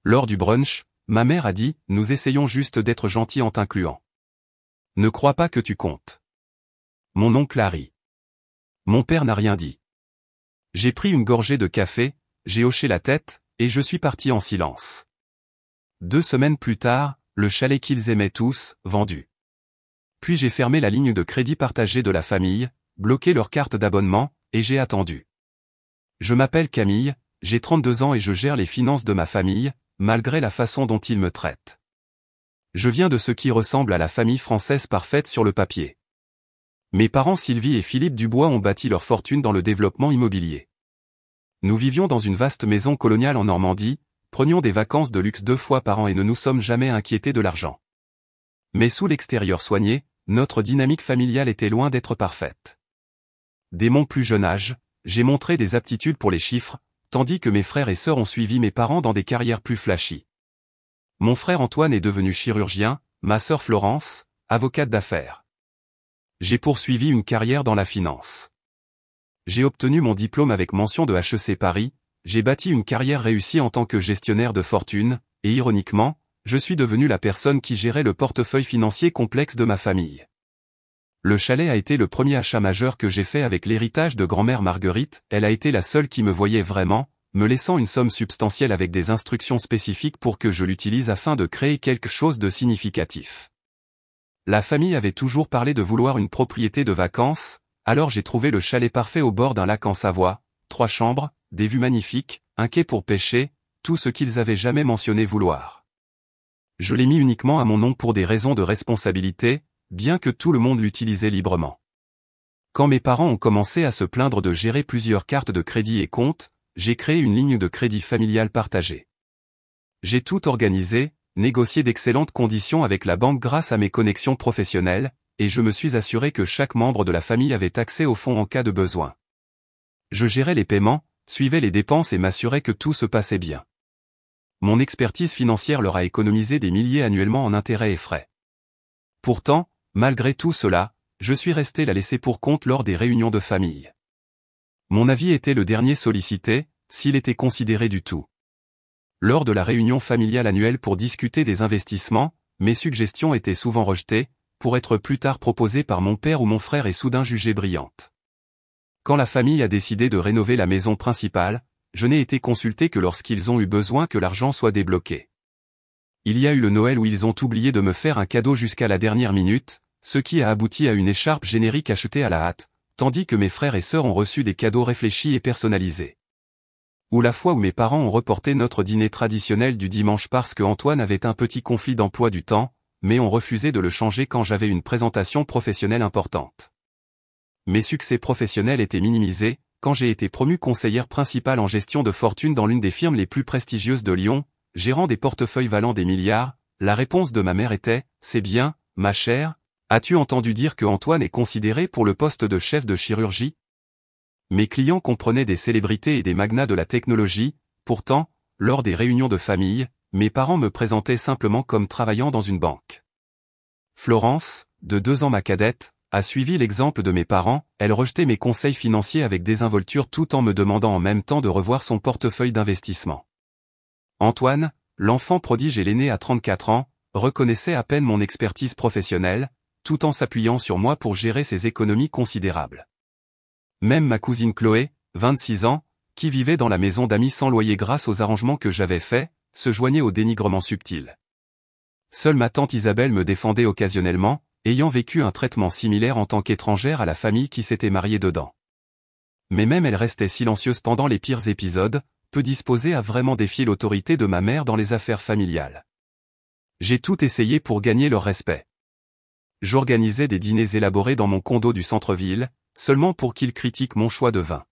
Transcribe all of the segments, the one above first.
Lors du brunch, ma mère a dit, nous essayons juste d'être gentils en t'incluant. Ne crois pas que tu comptes. Mon oncle a ri. Mon père n'a rien dit. J'ai pris une gorgée de café, j'ai hoché la tête, et je suis parti en silence. 2 semaines plus tard, le chalet qu'ils aimaient tous, vendu. Puis j'ai fermé la ligne de crédit partagée de la famille, bloqué leur carte d'abonnement, et j'ai attendu. Je m'appelle Camille, j'ai 32 ans et je gère les finances de ma famille, malgré la façon dont ils me traitent. Je viens de ce qui ressemble à la famille française parfaite sur le papier. Mes parents Sylvie et Philippe Dubois ont bâti leur fortune dans le développement immobilier. Nous vivions dans une vaste maison coloniale en Normandie, prenions des vacances de luxe 2 fois par an et ne nous sommes jamais inquiétés de l'argent. Mais sous l'extérieur soigné, notre dynamique familiale était loin d'être parfaite. Dès mon plus jeune âge, j'ai montré des aptitudes pour les chiffres, tandis que mes frères et sœurs ont suivi mes parents dans des carrières plus flashy. Mon frère Antoine est devenu chirurgien, ma sœur Florence, avocate d'affaires. J'ai poursuivi une carrière dans la finance. J'ai obtenu mon diplôme avec mention de HEC Paris, j'ai bâti une carrière réussie en tant que gestionnaire de fortune, et ironiquement, je suis devenu la personne qui gérait le portefeuille financier complexe de ma famille. Le chalet a été le premier achat majeur que j'ai fait avec l'héritage de grand-mère Marguerite, elle a été la seule qui me voyait vraiment, me laissant une somme substantielle avec des instructions spécifiques pour que je l'utilise afin de créer quelque chose de significatif. La famille avait toujours parlé de vouloir une propriété de vacances, alors j'ai trouvé le chalet parfait au bord d'un lac en Savoie, 3 chambres, des vues magnifiques, un quai pour pêcher, tout ce qu'ils avaient jamais mentionné vouloir. Je l'ai mis uniquement à mon nom pour des raisons de responsabilité, bien que tout le monde l'utilisait librement. Quand mes parents ont commencé à se plaindre de gérer plusieurs cartes de crédit et comptes, j'ai créé une ligne de crédit familiale partagée. J'ai tout organisé, négocié d'excellentes conditions avec la banque grâce à mes connexions professionnelles, et je me suis assuré que chaque membre de la famille avait accès au fonds en cas de besoin. Je gérais les paiements, suivais les dépenses et m'assurais que tout se passait bien. Mon expertise financière leur a économisé des milliers annuellement en intérêts et frais. Pourtant, malgré tout cela, je suis resté la laissée pour compte lors des réunions de famille. Mon avis était le dernier sollicité, s'il était considéré du tout. Lors de la réunion familiale annuelle pour discuter des investissements, mes suggestions étaient souvent rejetées, pour être plus tard proposées par mon père ou mon frère et soudain jugées brillantes. Quand la famille a décidé de rénover la maison principale, je n'ai été consulté que lorsqu'ils ont eu besoin que l'argent soit débloqué. Il y a eu le Noël où ils ont oublié de me faire un cadeau jusqu'à la dernière minute, ce qui a abouti à une écharpe générique achetée à la hâte, tandis que mes frères et sœurs ont reçu des cadeaux réfléchis et personnalisés. Ou la fois où mes parents ont reporté notre dîner traditionnel du dimanche parce que Antoine avait un petit conflit d'emploi du temps, mais ont refusé de le changer quand j'avais une présentation professionnelle importante. Mes succès professionnels étaient minimisés, quand j'ai été promue conseillère principale en gestion de fortune dans l'une des firmes les plus prestigieuses de Lyon, gérant des portefeuilles valant des milliards, la réponse de ma mère était « C'est bien, ma chère, as-tu entendu dire que Antoine est considéré pour le poste de chef de chirurgie ?» Mes clients comprenaient des célébrités et des magnats de la technologie, pourtant, lors des réunions de famille, mes parents me présentaient simplement comme travaillant dans une banque. Florence, de 2 ans ma cadette, a suivi l'exemple de mes parents, elle rejetait mes conseils financiers avec désinvolture tout en me demandant en même temps de revoir son portefeuille d'investissement. Antoine, l'enfant prodige et l'aîné à 34 ans, reconnaissait à peine mon expertise professionnelle, tout en s'appuyant sur moi pour gérer ses économies considérables. Même ma cousine Chloé, 26 ans, qui vivait dans la maison d'amis sans loyer grâce aux arrangements que j'avais faits, se joignait au dénigrement subtil. Seule ma tante Isabelle me défendait occasionnellement, ayant vécu un traitement similaire en tant qu'étrangère à la famille qui s'était mariée dedans. Mais même elle restait silencieuse pendant les pires épisodes, peu disposée à vraiment défier l'autorité de ma mère dans les affaires familiales. J'ai tout essayé pour gagner leur respect. J'organisais des dîners élaborés dans mon condo du centre-ville, seulement pour qu'ils critiquent mon choix de vin.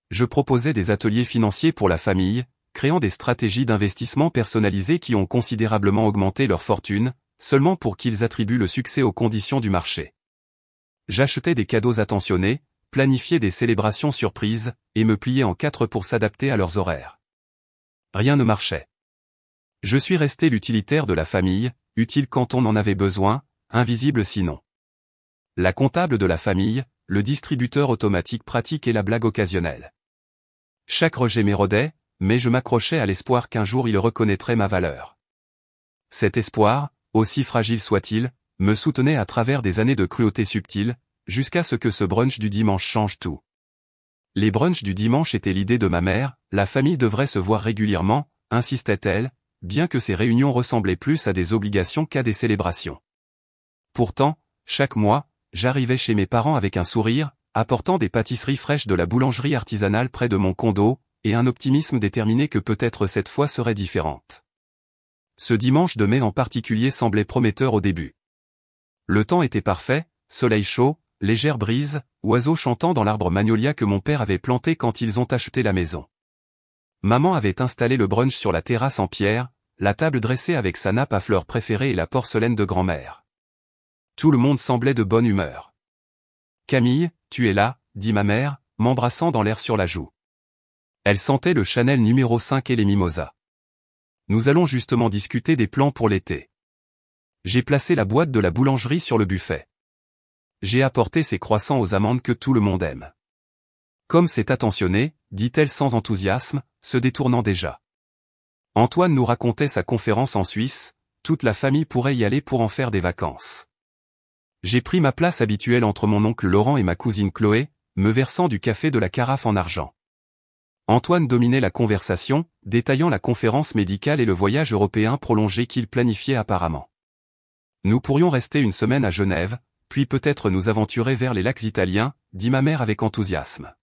Je proposais des ateliers financiers pour la famille, créant des stratégies d'investissement personnalisées qui ont considérablement augmenté leur fortune, seulement pour qu'ils attribuent le succès aux conditions du marché. J'achetais des cadeaux attentionnés, planifiais des célébrations surprises, et me pliais en 4 pour s'adapter à leurs horaires. Rien ne marchait. Je suis resté l'utilitaire de la famille, utile quand on en avait besoin, invisible sinon. La comptable de la famille, le distributeur automatique pratique et la blague occasionnelle. Chaque rejet m'érodait, mais je m'accrochais à l'espoir qu'un jour il reconnaîtrait ma valeur. Cet espoir, aussi fragile soit-il, me soutenait à travers des années de cruauté subtile, jusqu'à ce que ce brunch du dimanche change tout. Les brunchs du dimanche étaient l'idée de ma mère, la famille devrait se voir régulièrement, insistait-elle, bien que ces réunions ressemblaient plus à des obligations qu'à des célébrations. Pourtant, chaque mois, j'arrivais chez mes parents avec un sourire, apportant des pâtisseries fraîches de la boulangerie artisanale près de mon condo, et un optimisme déterminé que peut-être cette fois serait différente. Ce dimanche de mai en particulier semblait prometteur au début. Le temps était parfait, soleil chaud, légère brise, oiseaux chantant dans l'arbre magnolia que mon père avait planté quand ils ont acheté la maison. Maman avait installé le brunch sur la terrasse en pierre, la table dressée avec sa nappe à fleurs préférée et la porcelaine de grand-mère. Tout le monde semblait de bonne humeur. « Camille, tu es là », dit ma mère, m'embrassant dans l'air sur la joue. Elle sentait le Chanel numéro 5 et les mimosas. Nous allons justement discuter des plans pour l'été. J'ai placé la boîte de la boulangerie sur le buffet. J'ai apporté ces croissants aux amandes que tout le monde aime. Comme c'est attentionné, dit-elle sans enthousiasme, se détournant déjà. Antoine nous racontait sa conférence en Suisse, toute la famille pourrait y aller pour en faire des vacances. J'ai pris ma place habituelle entre mon oncle Laurent et ma cousine Chloé, me versant du café de la carafe en argent. Antoine dominait la conversation, détaillant la conférence médicale et le voyage européen prolongé qu'il planifiait apparemment. Nous pourrions rester une semaine à Genève, puis peut-être nous aventurer vers les lacs italiens, dit ma mère avec enthousiasme.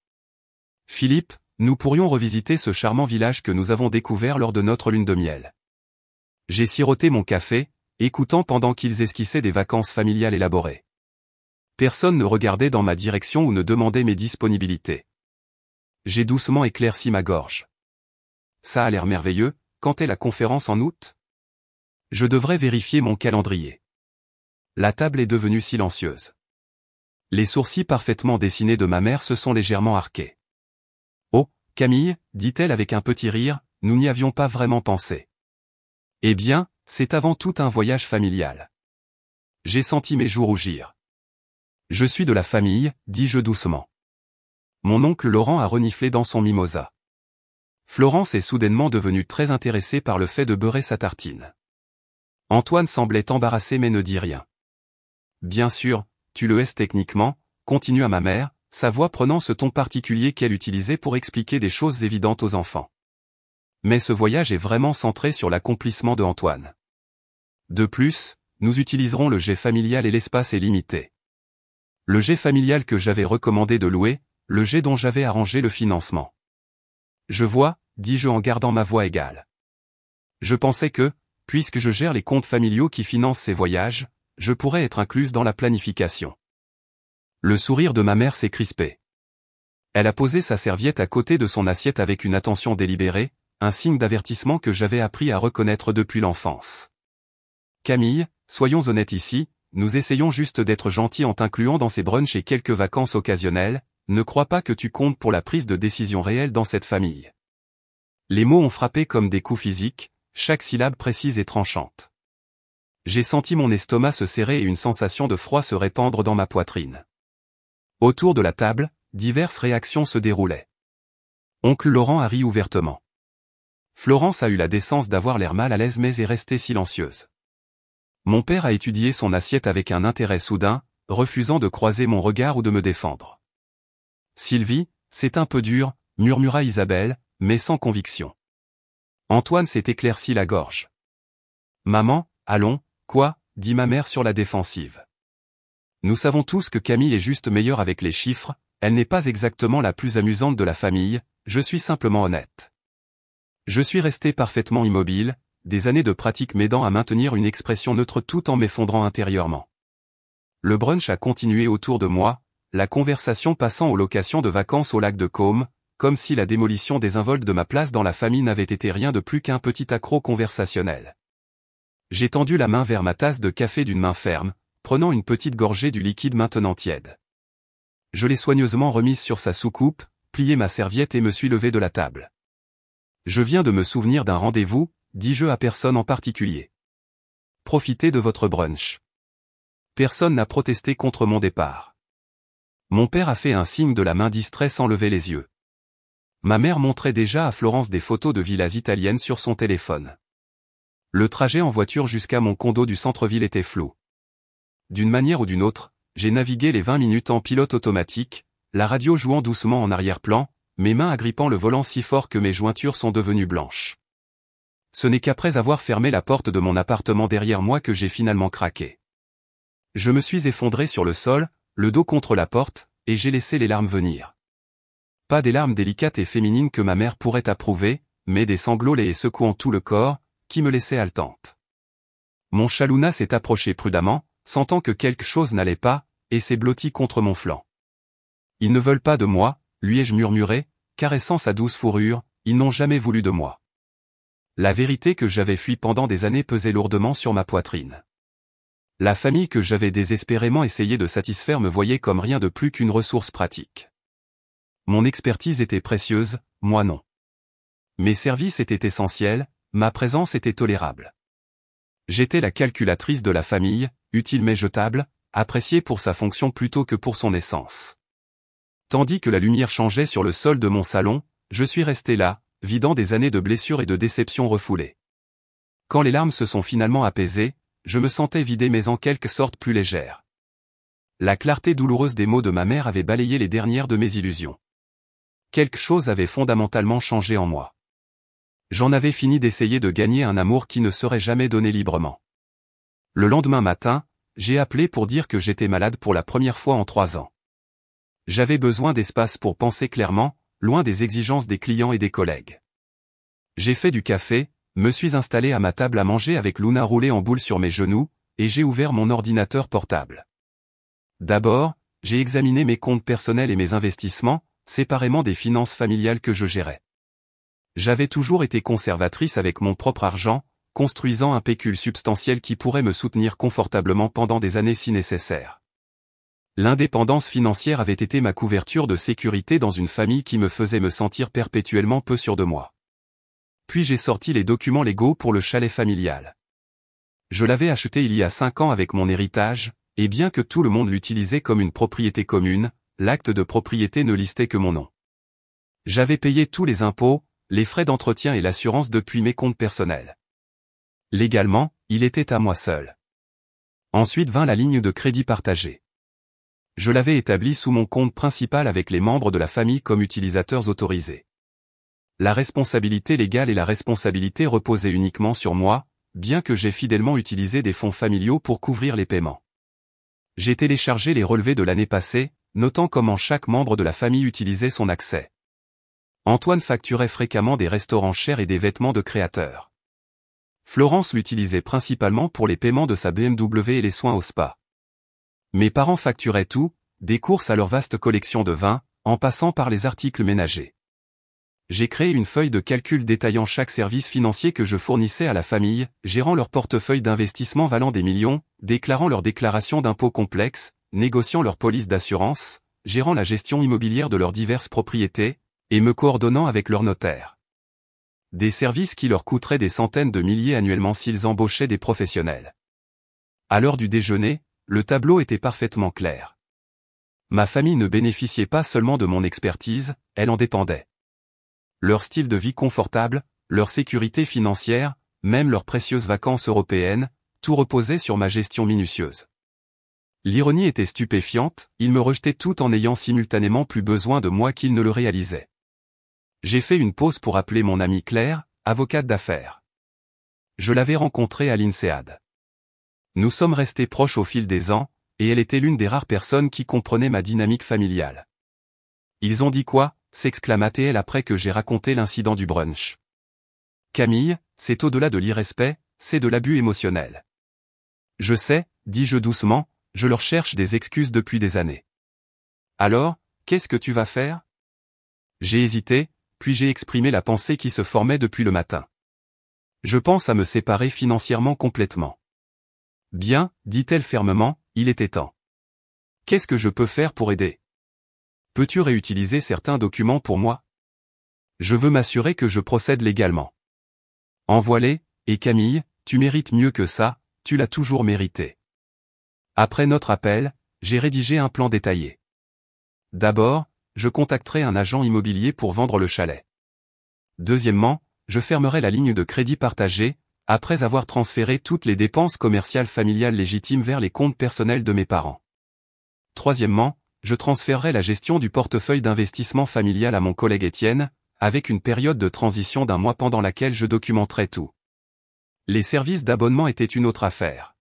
Philippe, nous pourrions revisiter ce charmant village que nous avons découvert lors de notre lune de miel. J'ai siroté mon café, écoutant pendant qu'ils esquissaient des vacances familiales élaborées. Personne ne regardait dans ma direction ou ne demandait mes disponibilités. J'ai doucement éclairci ma gorge. Ça a l'air merveilleux, quand est la conférence en août? Je devrais vérifier mon calendrier. La table est devenue silencieuse. Les sourcils parfaitement dessinés de ma mère se sont légèrement arqués. « Oh, Camille, dit-elle avec un petit rire, nous n'y avions pas vraiment pensé. Eh bien, c'est avant tout un voyage familial. » J'ai senti mes joues rougir. « Je suis de la famille, dis-je doucement. » Mon oncle Laurent a reniflé dans son mimosa. Florence est soudainement devenue très intéressée par le fait de beurrer sa tartine. Antoine semblait embarrassé mais ne dit rien. « Bien sûr, tu le es techniquement, » continua ma mère, sa voix prenant ce ton particulier qu'elle utilisait pour expliquer des choses évidentes aux enfants. Mais ce voyage est vraiment centré sur l'accomplissement de Antoine. De plus, nous utiliserons le jet familial et l'espace est limité. Le jet familial que j'avais recommandé de louer, le jet dont j'avais arrangé le financement. Je vois, dis-je en gardant ma voix égale. Je pensais que, puisque je gère les comptes familiaux qui financent ces voyages, je pourrais être incluse dans la planification. Le sourire de ma mère s'est crispé. Elle a posé sa serviette à côté de son assiette avec une attention délibérée, un signe d'avertissement que j'avais appris à reconnaître depuis l'enfance. Camille, soyons honnêtes ici, nous essayons juste d'être gentils en t'incluant dans ces brunchs et quelques vacances occasionnelles, ne crois pas que tu comptes pour la prise de décision réelle dans cette famille. Les mots ont frappé comme des coups physiques, chaque syllabe précise et tranchante. J'ai senti mon estomac se serrer et une sensation de froid se répandre dans ma poitrine. Autour de la table, diverses réactions se déroulaient. Oncle Laurent a ri ouvertement. Florence a eu la décence d'avoir l'air mal à l'aise mais est restée silencieuse. Mon père a étudié son assiette avec un intérêt soudain, refusant de croiser mon regard ou de me défendre. Sylvie, c'est un peu dur, murmura Isabelle, mais sans conviction. Antoine s'est éclairci la gorge. Maman, allons, quoi, dit ma mère sur la défensive. Nous savons tous que Camille est juste meilleure avec les chiffres, elle n'est pas exactement la plus amusante de la famille, je suis simplement honnête. Je suis resté parfaitement immobile, des années de pratique m'aidant à maintenir une expression neutre tout en m'effondrant intérieurement. Le brunch a continué autour de moi, la conversation passant aux locations de vacances au lac de Caume, comme si la démolition désinvolte de ma place dans la famille n'avait été rien de plus qu'un petit accroc conversationnel. J'ai tendu la main vers ma tasse de café d'une main ferme, prenant une petite gorgée du liquide maintenant tiède. Je l'ai soigneusement remise sur sa soucoupe, plié ma serviette et me suis levé de la table. Je viens de me souvenir d'un rendez-vous, dis-je à personne en particulier. Profitez de votre brunch. Personne n'a protesté contre mon départ. Mon père a fait un signe de la main distrait sans lever les yeux. Ma mère montrait déjà à Florence des photos de villas italiennes sur son téléphone. Le trajet en voiture jusqu'à mon condo du centre-ville était flou. D'une manière ou d'une autre, j'ai navigué les 20 minutes en pilote automatique, la radio jouant doucement en arrière-plan, mes mains agrippant le volant si fort que mes jointures sont devenues blanches. Ce n'est qu'après avoir fermé la porte de mon appartement derrière moi que j'ai finalement craqué. Je me suis effondré sur le sol, le dos contre la porte, et j'ai laissé les larmes venir. Pas des larmes délicates et féminines que ma mère pourrait approuver, mais des sanglots laids et secouant tout le corps, qui me laissaient haletante. Mon chalouna s'est approché prudemment, sentant que quelque chose n'allait pas, et s'est blotti contre mon flanc. Ils ne veulent pas de moi, lui ai-je murmuré, caressant sa douce fourrure, ils n'ont jamais voulu de moi. La vérité que j'avais fui pendant des années pesait lourdement sur ma poitrine. La famille que j'avais désespérément essayé de satisfaire me voyait comme rien de plus qu'une ressource pratique. Mon expertise était précieuse, moi non. Mes services étaient essentiels, ma présence était tolérable. J'étais la calculatrice de la famille, utile mais jetable, appréciée pour sa fonction plutôt que pour son essence. Tandis que la lumière changeait sur le sol de mon salon, je suis resté là, vidant des années de blessures et de déceptions refoulées. Quand les larmes se sont finalement apaisées, je me sentais vidé mais en quelque sorte plus légère. La clarté douloureuse des mots de ma mère avait balayé les dernières de mes illusions. Quelque chose avait fondamentalement changé en moi. J'en avais fini d'essayer de gagner un amour qui ne serait jamais donné librement. Le lendemain matin, j'ai appelé pour dire que j'étais malade pour la première fois en 3 ans. J'avais besoin d'espace pour penser clairement, loin des exigences des clients et des collègues. J'ai fait du café, me suis installé à ma table à manger avec Luna roulée en boule sur mes genoux, et j'ai ouvert mon ordinateur portable. D'abord, j'ai examiné mes comptes personnels et mes investissements, séparément des finances familiales que je gérais. J'avais toujours été conservatrice avec mon propre argent, construisant un pécule substantiel qui pourrait me soutenir confortablement pendant des années si nécessaires. L'indépendance financière avait été ma couverture de sécurité dans une famille qui me faisait me sentir perpétuellement peu sûr de moi. Puis j'ai sorti les documents légaux pour le chalet familial. Je l'avais acheté il y a 5 ans avec mon héritage, et bien que tout le monde l'utilisait comme une propriété commune, l'acte de propriété ne listait que mon nom. J'avais payé tous les impôts, les frais d'entretien et l'assurance depuis mes comptes personnels. Légalement, il était à moi seul. Ensuite vint la ligne de crédit partagée. Je l'avais établi sous mon compte principal avec les membres de la famille comme utilisateurs autorisés. La responsabilité légale et la responsabilité reposaient uniquement sur moi, bien que j'ai fidèlement utilisé des fonds familiaux pour couvrir les paiements. J'ai téléchargé les relevés de l'année passée, notant comment chaque membre de la famille utilisait son accès. Antoine facturait fréquemment des restaurants chers et des vêtements de créateurs. Florence l'utilisait principalement pour les paiements de sa BMW et les soins au spa. Mes parents facturaient tout, des courses à leur vaste collection de vins, en passant par les articles ménagers. J'ai créé une feuille de calcul détaillant chaque service financier que je fournissais à la famille, gérant leur portefeuille d'investissement valant des millions, déclarant leurs déclarations d'impôts complexes, négociant leurs polices d'assurance, gérant la gestion immobilière de leurs diverses propriétés, et me coordonnant avec leurs notaires. Des services qui leur coûteraient des centaines de milliers annuellement s'ils embauchaient des professionnels. À l'heure du déjeuner, le tableau était parfaitement clair. Ma famille ne bénéficiait pas seulement de mon expertise, elle en dépendait. Leur style de vie confortable, leur sécurité financière, même leurs précieuses vacances européennes, tout reposait sur ma gestion minutieuse. L'ironie était stupéfiante, ils me rejetaient tout en ayant simultanément plus besoin de moi qu'ils ne le réalisaient. J'ai fait une pause pour appeler mon amie Claire, avocate d'affaires. Je l'avais rencontrée à l'INSEAD. Nous sommes restés proches au fil des ans, et elle était l'une des rares personnes qui comprenaient ma dynamique familiale. Ils ont dit quoi ? S'exclama-t-elle après que j'ai raconté l'incident du brunch. Camille, c'est au-delà de l'irrespect, c'est de l'abus émotionnel. Je sais, dis-je doucement, je leur cherche des excuses depuis des années. Alors, qu'est-ce que tu vas faire ? J'ai hésité, puis j'ai exprimé la pensée qui se formait depuis le matin. Je pense à me séparer financièrement complètement. Bien, dit-elle fermement, il était temps. Qu'est-ce que je peux faire pour aider ? Peux-tu réutiliser certains documents pour moi ? Je veux m'assurer que je procède légalement. Envoie-les, et Camille, tu mérites mieux que ça, tu l'as toujours mérité. Après notre appel, j'ai rédigé un plan détaillé. D'abord, je contacterai un agent immobilier pour vendre le chalet. Deuxièmement, je fermerai la ligne de crédit partagé, après avoir transféré toutes les dépenses commerciales familiales légitimes vers les comptes personnels de mes parents. Troisièmement, je transférerai la gestion du portefeuille d'investissement familial à mon collègue Étienne, avec une période de transition d'1 mois pendant laquelle je documenterai tout. Les services d'abonnement étaient une autre affaire.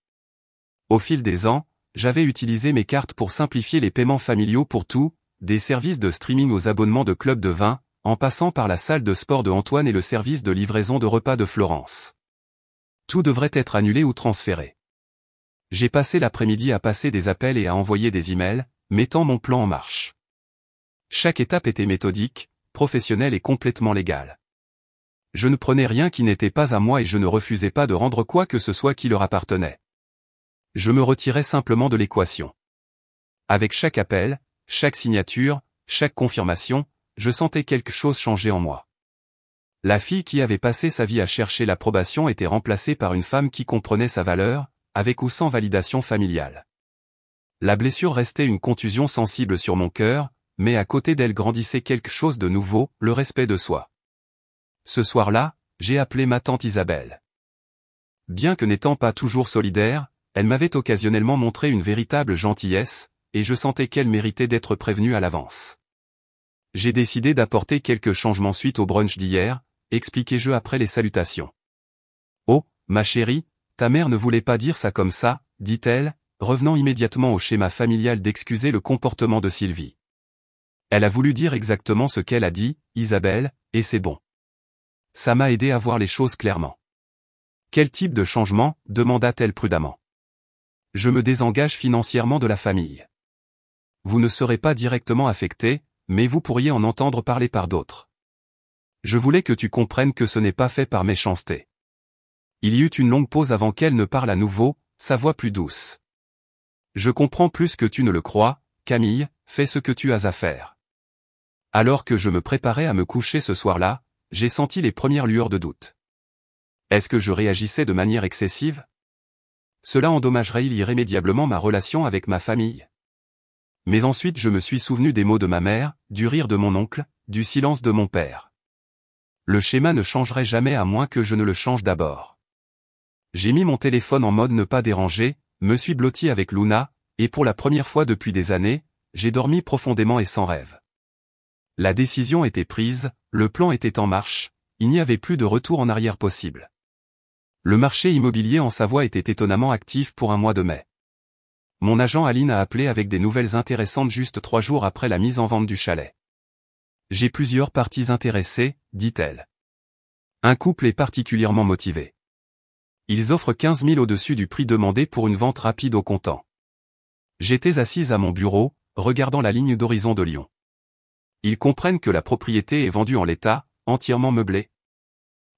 Au fil des ans, j'avais utilisé mes cartes pour simplifier les paiements familiaux pour tout, des services de streaming aux abonnements de club de vin, en passant par la salle de sport de Antoine et le service de livraison de repas de Florence. Tout devrait être annulé ou transféré. J'ai passé l'après-midi à passer des appels et à envoyer des emails, mettant mon plan en marche. Chaque étape était méthodique, professionnelle et complètement légale. Je ne prenais rien qui n'était pas à moi et je ne refusais pas de rendre quoi que ce soit qui leur appartenait. Je me retirais simplement de l'équation. Avec chaque appel, chaque signature, chaque confirmation, je sentais quelque chose changer en moi. La fille qui avait passé sa vie à chercher l'approbation était remplacée par une femme qui comprenait sa valeur, avec ou sans validation familiale. La blessure restait une contusion sensible sur mon cœur, mais à côté d'elle grandissait quelque chose de nouveau, le respect de soi. Ce soir-là, j'ai appelé ma tante Isabelle. Bien que n'étant pas toujours solidaire, elle m'avait occasionnellement montré une véritable gentillesse, et je sentais qu'elle méritait d'être prévenue à l'avance. J'ai décidé d'apporter quelques changements suite au brunch d'hier, expliquai-je après les salutations. « Oh, ma chérie, ta mère ne voulait pas dire ça comme ça, dit-elle, revenant immédiatement au schéma familial d'excuser le comportement de Sylvie. Elle a voulu dire exactement ce qu'elle a dit, Isabelle, et c'est bon. Ça m'a aidé à voir les choses clairement. » « Quel type de changement ?» demanda-t-elle prudemment. « Je me désengage financièrement de la famille. Vous ne serez pas directement affecté, mais vous pourriez en entendre parler par d'autres. Je voulais que tu comprennes que ce n'est pas fait par méchanceté. » Il y eut une longue pause avant qu'elle ne parle à nouveau, sa voix plus douce. « Je comprends plus que tu ne le crois, Camille, fais ce que tu as à faire. » Alors que je me préparais à me coucher ce soir-là, j'ai senti les premières lueurs de doute. Est-ce que je réagissais de manière excessive? Cela endommagerait irrémédiablement ma relation avec ma famille. Mais ensuite je me suis souvenu des mots de ma mère, du rire de mon oncle, du silence de mon père. Le schéma ne changerait jamais à moins que je ne le change d'abord. J'ai mis mon téléphone en mode ne pas déranger, me suis blotti avec Luna, et pour la première fois depuis des années, j'ai dormi profondément et sans rêve. La décision était prise, le plan était en marche, il n'y avait plus de retour en arrière possible. Le marché immobilier en Savoie était étonnamment actif pour un mois de mai. Mon agent Aline a appelé avec des nouvelles intéressantes juste 3 jours après la mise en vente du chalet. J'ai plusieurs parties intéressées, dit-elle. Un couple est particulièrement motivé. Ils offrent 15 000 au-dessus du prix demandé pour une vente rapide au comptant. J'étais assise à mon bureau, regardant la ligne d'horizon de Lyon. Ils comprennent que la propriété est vendue en l'état, entièrement meublée.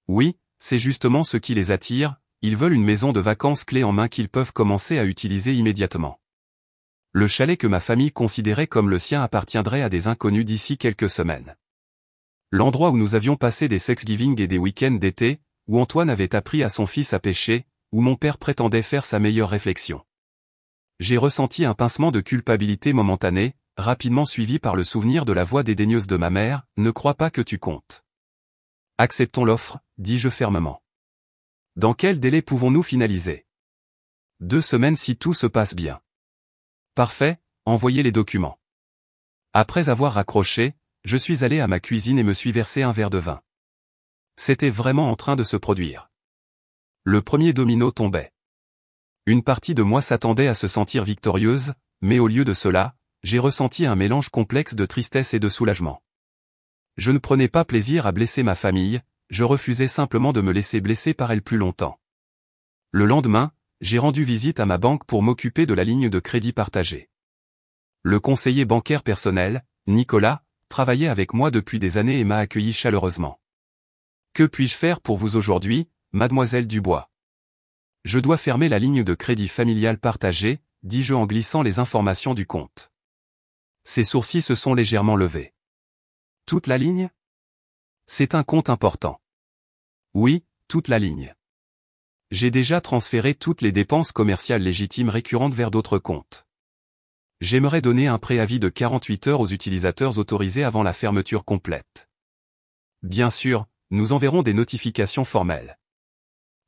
Oui, c'est justement ce qui les attire, ils veulent une maison de vacances clé en main qu'ils peuvent commencer à utiliser immédiatement. Le chalet que ma famille considérait comme le sien appartiendrait à des inconnus d'ici quelques semaines. L'endroit où nous avions passé des Thanksgiving et des week-ends d'été, où Antoine avait appris à son fils à pêcher, où mon père prétendait faire sa meilleure réflexion. J'ai ressenti un pincement de culpabilité momentané, rapidement suivi par le souvenir de la voix dédaigneuse de ma mère, « Ne crois pas que tu comptes. » « Acceptons l'offre, dis-je fermement. Dans quel délai pouvons-nous finaliser? 2 semaines si tout se passe bien. Parfait, envoyez les documents. Après avoir raccroché, je suis allé à ma cuisine et me suis versé un verre de vin. C'était vraiment en train de se produire. Le premier domino tombait. Une partie de moi s'attendait à se sentir victorieuse, mais au lieu de cela, j'ai ressenti un mélange complexe de tristesse et de soulagement. Je ne prenais pas plaisir à blesser ma famille, je refusais simplement de me laisser blesser par elle plus longtemps. Le lendemain, j'ai rendu visite à ma banque pour m'occuper de la ligne de crédit partagée. Le conseiller bancaire personnel, Nicolas, travaillait avec moi depuis des années et m'a accueilli chaleureusement. « Que puis-je faire pour vous aujourd'hui, mademoiselle Dubois? » « Je dois fermer la ligne de crédit familial partagée, dis-je en glissant les informations du compte. Ses sourcils se sont légèrement levés. Toute la ligne? C'est un compte important. Oui, toute la ligne. J'ai déjà transféré toutes les dépenses commerciales légitimes récurrentes vers d'autres comptes. J'aimerais donner un préavis de 48 heures aux utilisateurs autorisés avant la fermeture complète. Bien sûr, nous enverrons des notifications formelles.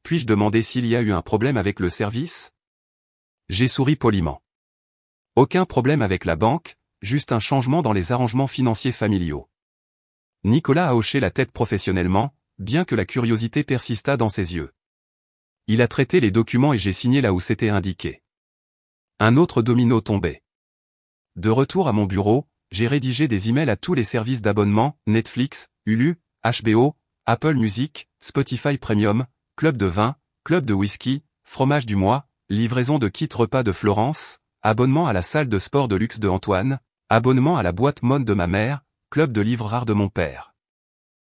Puis-je demander s'il y a eu un problème avec le service? J'ai souri poliment. Aucun problème avec la banque, juste un changement dans les arrangements financiers familiaux. Nicolas a hoché la tête professionnellement, bien que la curiosité persistât dans ses yeux. Il a traité les documents et j'ai signé là où c'était indiqué. Un autre domino tombait. De retour à mon bureau, j'ai rédigé des emails à tous les services d'abonnement, Netflix, Hulu, HBO, Apple Music, Spotify Premium, Club de vin, Club de whisky, fromage du mois, livraison de kit repas de Florence, abonnement à la salle de sport de luxe de Antoine, abonnement à la boîte mode de ma mère, club de livres rares de mon père.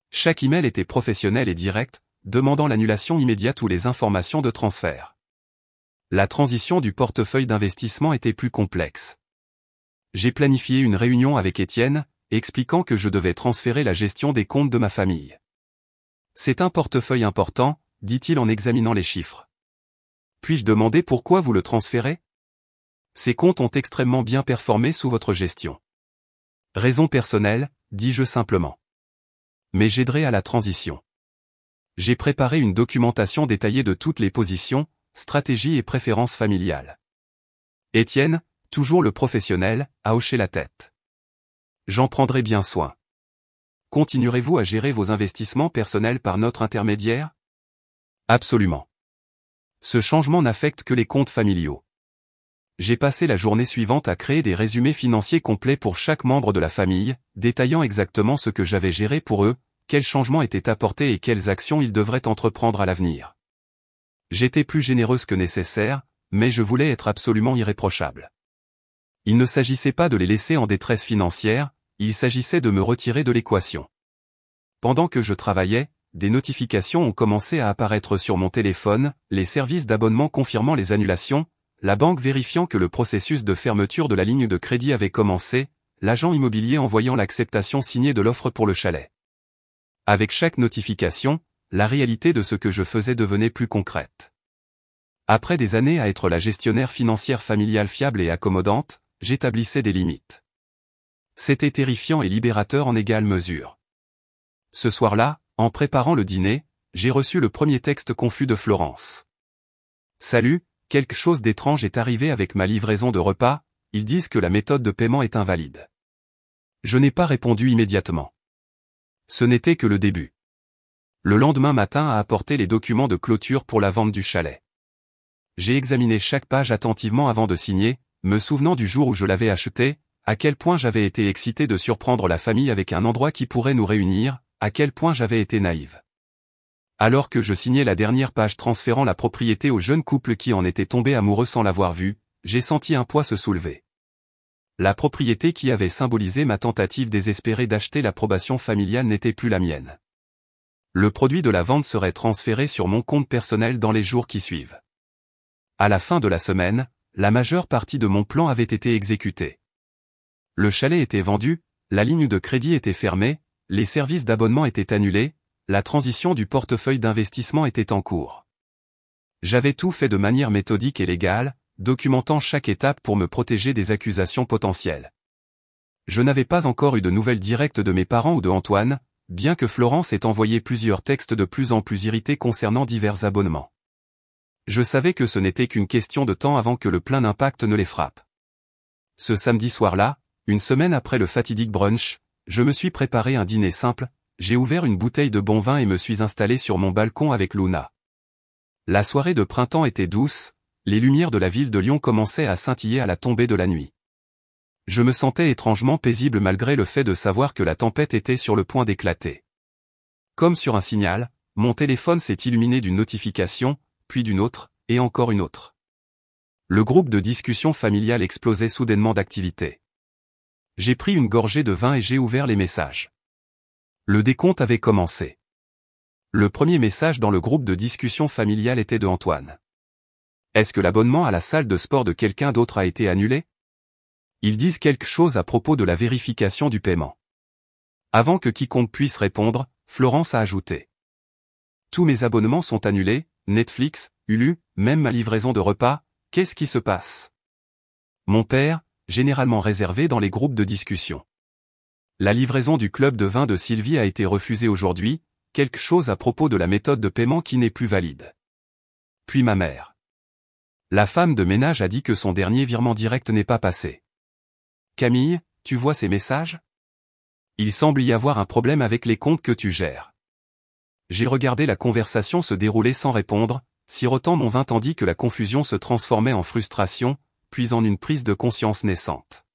Chaque email était professionnel et direct, demandant l'annulation immédiate ou les informations de transfert. La transition du portefeuille d'investissement était plus complexe. J'ai planifié une réunion avec Étienne, expliquant que je devais transférer la gestion des comptes de ma famille. C'est un portefeuille important, dit-il en examinant les chiffres. Puis-je demander pourquoi vous le transférez? Ces comptes ont extrêmement bien performé sous votre gestion. Raison personnelle, dis-je simplement. Mais j'aiderai à la transition. J'ai préparé une documentation détaillée de toutes les positions, stratégies et préférences familiales. Étienne, toujours le professionnel, a hoché la tête. J'en prendrai bien soin. Continuerez-vous à gérer vos investissements personnels par notre intermédiaire? Absolument. Ce changement n'affecte que les comptes familiaux. J'ai passé la journée suivante à créer des résumés financiers complets pour chaque membre de la famille, détaillant exactement ce que j'avais géré pour eux, quels changements étaient apportés et quelles actions ils devraient entreprendre à l'avenir. J'étais plus généreuse que nécessaire, mais je voulais être absolument irréprochable. Il ne s'agissait pas de les laisser en détresse financière, il s'agissait de me retirer de l'équation. Pendant que je travaillais, des notifications ont commencé à apparaître sur mon téléphone, les services d'abonnement confirmant les annulations, la banque vérifiant que le processus de fermeture de la ligne de crédit avait commencé, l'agent immobilier envoyant l'acceptation signée de l'offre pour le chalet. Avec chaque notification, la réalité de ce que je faisais devenait plus concrète. Après des années à être la gestionnaire financière familiale fiable et accommodante, j'établissais des limites. C'était terrifiant et libérateur en égale mesure. Ce soir-là, en préparant le dîner, j'ai reçu le premier texte confus de Florence. Salut, quelque chose d'étrange est arrivé avec ma livraison de repas, ils disent que la méthode de paiement est invalide. Je n'ai pas répondu immédiatement. Ce n'était que le début. Le lendemain matin a apporté les documents de clôture pour la vente du chalet. J'ai examiné chaque page attentivement avant de signer, me souvenant du jour où je l'avais acheté, à quel point j'avais été excité de surprendre la famille avec un endroit qui pourrait nous réunir, à quel point j'avais été naïve. Alors que je signais la dernière page transférant la propriété au jeune couple qui en était tombé amoureux sans l'avoir vu, j'ai senti un poids se soulever. La propriété qui avait symbolisé ma tentative désespérée d'acheter l'approbation familiale n'était plus la mienne. Le produit de la vente serait transféré sur mon compte personnel dans les jours qui suivent. À la fin de la semaine, la majeure partie de mon plan avait été exécutée. Le chalet était vendu, la ligne de crédit était fermée, les services d'abonnement étaient annulés, la transition du portefeuille d'investissement était en cours. J'avais tout fait de manière méthodique et légale, documentant chaque étape pour me protéger des accusations potentielles. Je n'avais pas encore eu de nouvelles directes de mes parents ou de Antoine, bien que Florence ait envoyé plusieurs textes de plus en plus irrités concernant divers abonnements. Je savais que ce n'était qu'une question de temps avant que le plein d'impact ne les frappe. Ce samedi soir-là, une semaine après le fatidique brunch, je me suis préparé un dîner simple, j'ai ouvert une bouteille de bon vin et me suis installé sur mon balcon avec Luna. La soirée de printemps était douce, les lumières de la ville de Lyon commençaient à scintiller à la tombée de la nuit. Je me sentais étrangement paisible malgré le fait de savoir que la tempête était sur le point d'éclater. Comme sur un signal, mon téléphone s'est illuminé d'une notification, puis d'une autre, et encore une autre. Le groupe de discussion familiale explosait soudainement d'activité. J'ai pris une gorgée de vin et j'ai ouvert les messages. Le décompte avait commencé. Le premier message dans le groupe de discussion familiale était de Antoine. Est-ce que l'abonnement à la salle de sport de quelqu'un d'autre a été annulé? Ils disent quelque chose à propos de la vérification du paiement. Avant que quiconque puisse répondre, Florence a ajouté. Tous mes abonnements sont annulés, Netflix, Hulu, même ma livraison de repas, qu'est-ce qui se passe? Mon père, généralement réservés dans les groupes de discussion. La livraison du club de vin de Sylvie a été refusée aujourd'hui, quelque chose à propos de la méthode de paiement qui n'est plus valide. Puis ma mère. La femme de ménage a dit que son dernier virement direct n'est pas passé. Camille, tu vois ces messages? Il semble y avoir un problème avec les comptes que tu gères. J'ai regardé la conversation se dérouler sans répondre, sirotant mon vin tandis que la confusion se transformait en frustration, puis en une prise de conscience naissante.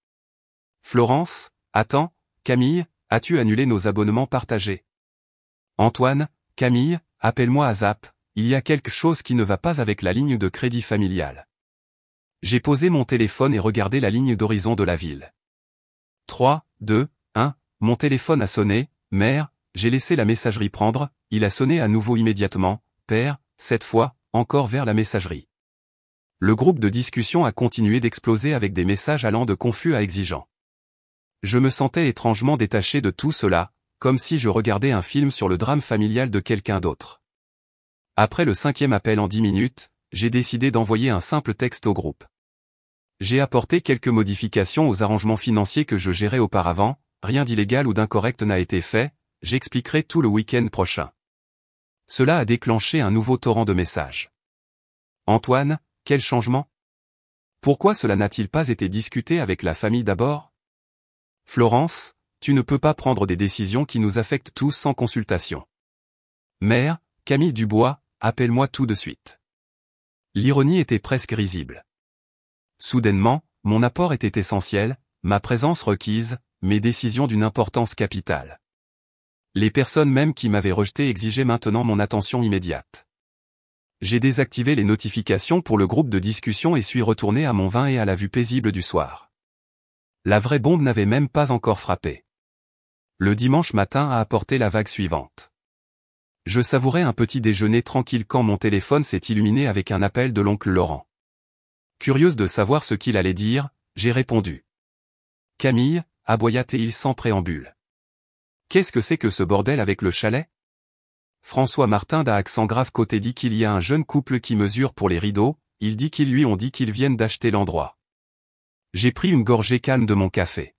Florence, attends, Camille, as-tu annulé nos abonnements partagés? Antoine, Camille, appelle-moi à Zap, il y a quelque chose qui ne va pas avec la ligne de crédit familial. J'ai posé mon téléphone et regardé la ligne d'horizon de la ville. 3, 2, 1, mon téléphone a sonné, mère, j'ai laissé la messagerie prendre, il a sonné à nouveau immédiatement, père, cette fois, encore vers la messagerie. Le groupe de discussion a continué d'exploser avec des messages allant de confus à exigeants. Je me sentais étrangement détaché de tout cela, comme si je regardais un film sur le drame familial de quelqu'un d'autre. Après le 5e appel en 10 minutes, j'ai décidé d'envoyer un simple texte au groupe. J'ai apporté quelques modifications aux arrangements financiers que je gérais auparavant, rien d'illégal ou d'incorrect n'a été fait, j'expliquerai tout le week-end prochain. Cela a déclenché un nouveau torrent de messages. Antoine, quel changement? Pourquoi cela n'a-t-il pas été discuté avec la famille d'abord? Florence, tu ne peux pas prendre des décisions qui nous affectent tous sans consultation. Mère, Camille Dubois, appelle-moi tout de suite. L'ironie était presque risible. Soudainement, mon apport était essentiel, ma présence requise, mes décisions d'une importance capitale. Les personnes même qui m'avaient rejeté exigeaient maintenant mon attention immédiate. J'ai désactivé les notifications pour le groupe de discussion et suis retourné à mon vin et à la vue paisible du soir. La vraie bombe n'avait même pas encore frappé. Le dimanche matin a apporté la vague suivante. Je savourais un petit déjeuner tranquille quand mon téléphone s'est illuminé avec un appel de l'oncle Laurent. Curieuse de savoir ce qu'il allait dire, j'ai répondu. Camille, aboya-t-il sans préambule. Qu'est-ce que c'est que ce bordel avec le chalet? François Martin d'un accent grave côté dit qu'il y a un jeune couple qui mesure pour les rideaux, il dit qu'ils lui ont dit qu'ils viennent d'acheter l'endroit. J'ai pris une gorgée calme de mon café.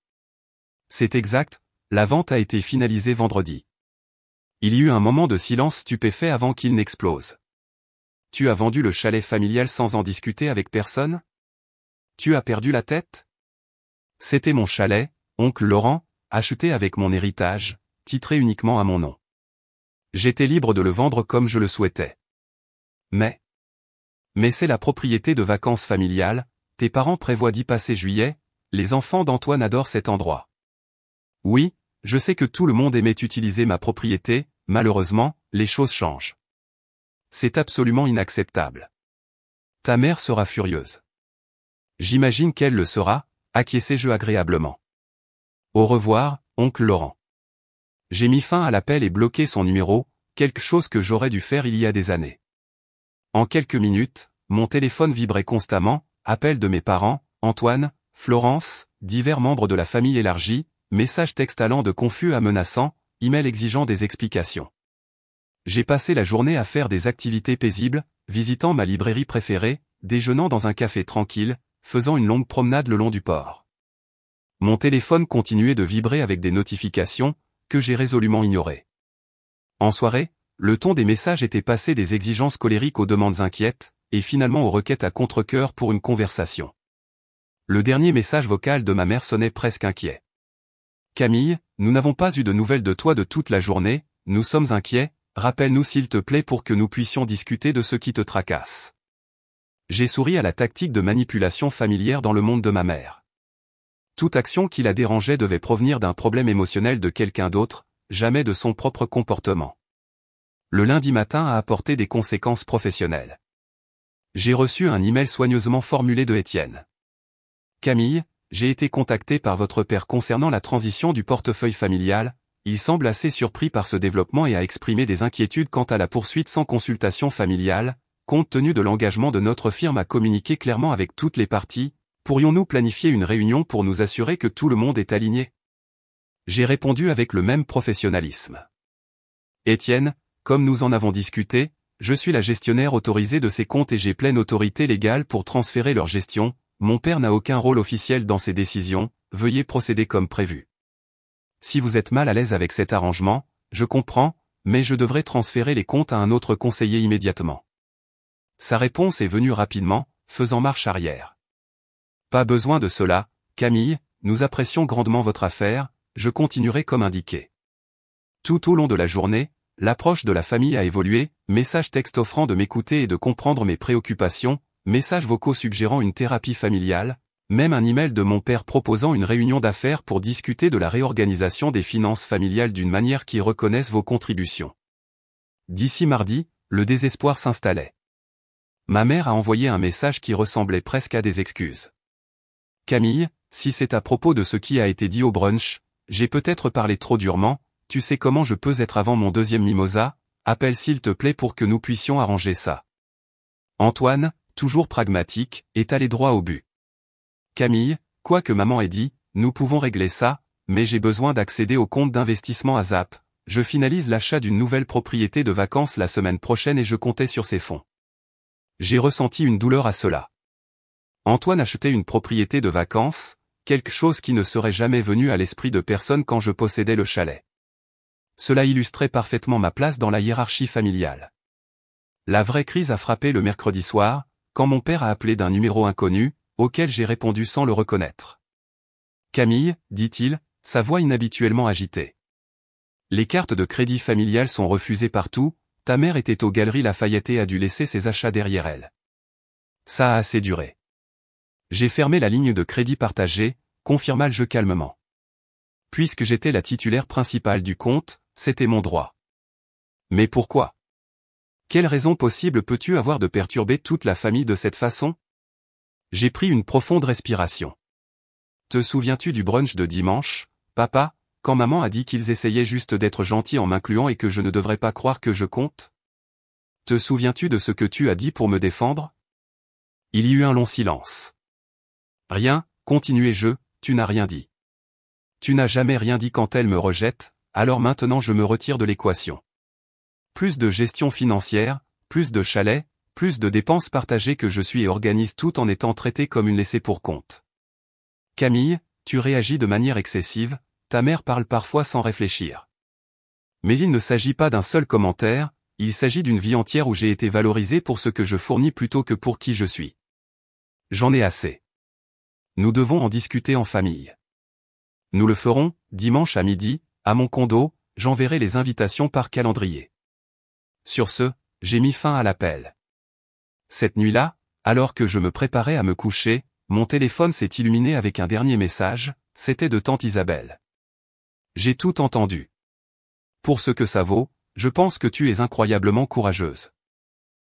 C'est exact, la vente a été finalisée vendredi. Il y eut un moment de silence stupéfait avant qu'il n'explose. Tu as vendu le chalet familial sans en discuter avec personne? Tu as perdu la tête? C'était mon chalet, oncle Laurent, acheté avec mon héritage, titré uniquement à mon nom. J'étais libre de le vendre comme je le souhaitais. Mais c'est la propriété de vacances familiales, tes parents prévoient d'y passer juillet, les enfants d'Antoine adorent cet endroit. Oui, je sais que tout le monde aimait utiliser ma propriété, malheureusement, les choses changent. C'est absolument inacceptable. Ta mère sera furieuse. J'imagine qu'elle le sera, acquiesçai-je agréablement. Au revoir, oncle Laurent. J'ai mis fin à l'appel et bloqué son numéro, quelque chose que j'aurais dû faire il y a des années. En quelques minutes, mon téléphone vibrait constamment, appel de mes parents, Antoine, Florence, divers membres de la famille élargie, messages textes allant de confus à menaçants, emails exigeant des explications. J'ai passé la journée à faire des activités paisibles, visitant ma librairie préférée, déjeunant dans un café tranquille, faisant une longue promenade le long du port. Mon téléphone continuait de vibrer avec des notifications, que j'ai résolument ignorées. En soirée, le ton des messages était passé des exigences colériques aux demandes inquiètes, et finalement aux requêtes à contre-cœur pour une conversation. Le dernier message vocal de ma mère sonnait presque inquiet. Camille, nous n'avons pas eu de nouvelles de toi de toute la journée, nous sommes inquiets, rappelle-nous s'il te plaît pour que nous puissions discuter de ce qui te tracasse. J'ai souri à la tactique de manipulation familière dans le monde de ma mère. Toute action qui la dérangeait devait provenir d'un problème émotionnel de quelqu'un d'autre, jamais de son propre comportement. Le lundi matin a apporté des conséquences professionnelles. J'ai reçu un email soigneusement formulé de Étienne. Camille, j'ai été contacté par votre père concernant la transition du portefeuille familial, il semble assez surpris par ce développement et a exprimé des inquiétudes quant à la poursuite sans consultation familiale, compte tenu de l'engagement de notre firme à communiquer clairement avec toutes les parties, pourrions-nous planifier une réunion pour nous assurer que tout le monde est aligné? J'ai répondu avec le même professionnalisme. Étienne, comme nous en avons discuté, je suis la gestionnaire autorisée de ces comptes et j'ai pleine autorité légale pour transférer leur gestion, mon père n'a aucun rôle officiel dans ces décisions, veuillez procéder comme prévu. Si vous êtes mal à l'aise avec cet arrangement, je comprends, mais je devrais transférer les comptes à un autre conseiller immédiatement. Sa réponse est venue rapidement, faisant marche arrière. Pas besoin de cela, Camille, nous apprécions grandement votre affaire, je continuerai comme indiqué. Tout au long de la journée, l'approche de la famille a évolué, messages textes offrant de m'écouter et de comprendre mes préoccupations, messages vocaux suggérant une thérapie familiale, même un email de mon père proposant une réunion d'affaires pour discuter de la réorganisation des finances familiales d'une manière qui reconnaisse vos contributions. D'ici mardi, le désespoir s'installait. Ma mère a envoyé un message qui ressemblait presque à des excuses. Camille, si c'est à propos de ce qui a été dit au brunch, j'ai peut-être parlé trop durement, tu sais comment je peux être avant mon deuxième mimosa, appelle s'il te plaît pour que nous puissions arranger ça. Antoine, toujours pragmatique, est allé droit au but. Camille, quoi que maman ait dit, nous pouvons régler ça, mais j'ai besoin d'accéder au compte d'investissement ASAP, je finalise l'achat d'une nouvelle propriété de vacances la semaine prochaine et je comptais sur ces fonds. J'ai ressenti une douleur à cela. Antoine achetait une propriété de vacances, quelque chose qui ne serait jamais venu à l'esprit de personne quand je possédais le chalet. Cela illustrait parfaitement ma place dans la hiérarchie familiale. La vraie crise a frappé le mercredi soir, quand mon père a appelé d'un numéro inconnu, auquel j'ai répondu sans le reconnaître. Camille, dit-il, sa voix inhabituellement agitée. Les cartes de crédit familial sont refusées partout, ta mère était aux Galeries Lafayette et a dû laisser ses achats derrière elle. Ça a assez duré. J'ai fermé la ligne de crédit partagée, confirma le jeu calmement. Puisque j'étais la titulaire principale du compte, c'était mon droit. Mais pourquoi? Quelle raison possible peux-tu avoir de perturber toute la famille de cette façon? J'ai pris une profonde respiration. Te souviens-tu du brunch de dimanche, papa, quand maman a dit qu'ils essayaient juste d'être gentils en m'incluant et que je ne devrais pas croire que je compte? Te souviens-tu de ce que tu as dit pour me défendre? Il y eut un long silence. Rien, continuai-je, tu n'as rien dit. Tu n'as jamais rien dit quand elle me rejette, alors maintenant je me retire de l'équation. Plus de gestion financière, plus de chalets, plus de dépenses partagées que je suis et organise tout en étant traité comme une laissée pour compte. Camille, tu réagis de manière excessive, ta mère parle parfois sans réfléchir. Mais il ne s'agit pas d'un seul commentaire, il s'agit d'une vie entière où j'ai été valorisé pour ce que je fournis plutôt que pour qui je suis. J'en ai assez. Nous devons en discuter en famille. Nous le ferons, dimanche à midi, à mon condo, j'enverrai les invitations par calendrier. Sur ce, j'ai mis fin à l'appel. Cette nuit-là, alors que je me préparais à me coucher, mon téléphone s'est illuminé avec un dernier message, c'était de tante Isabelle. J'ai tout entendu. Pour ce que ça vaut, je pense que tu es incroyablement courageuse.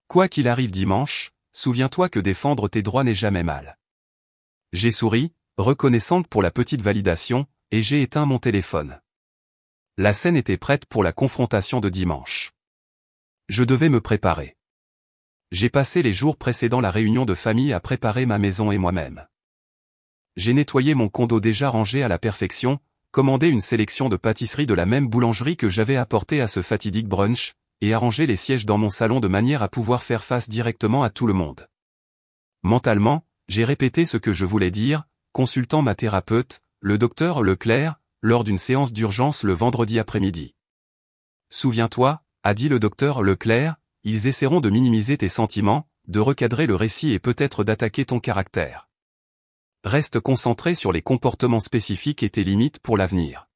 Quoi qu'il arrive dimanche, souviens-toi que défendre tes droits n'est jamais mal. J'ai souri, reconnaissante pour la petite validation, et j'ai éteint mon téléphone. La scène était prête pour la confrontation de dimanche. Je devais me préparer. J'ai passé les jours précédant la réunion de famille à préparer ma maison et moi-même. J'ai nettoyé mon condo déjà rangé à la perfection, commandé une sélection de pâtisseries de la même boulangerie que j'avais apportée à ce fatidique brunch, et arrangé les sièges dans mon salon de manière à pouvoir faire face directement à tout le monde. Mentalement, j'ai répété ce que je voulais dire, consultant ma thérapeute, le docteur Leclerc, lors d'une séance d'urgence le vendredi après-midi. Souviens-toi, a dit le docteur Leclerc, ils essaieront de minimiser tes sentiments, de recadrer le récit et peut-être d'attaquer ton caractère. Reste concentré sur les comportements spécifiques et tes limites pour l'avenir.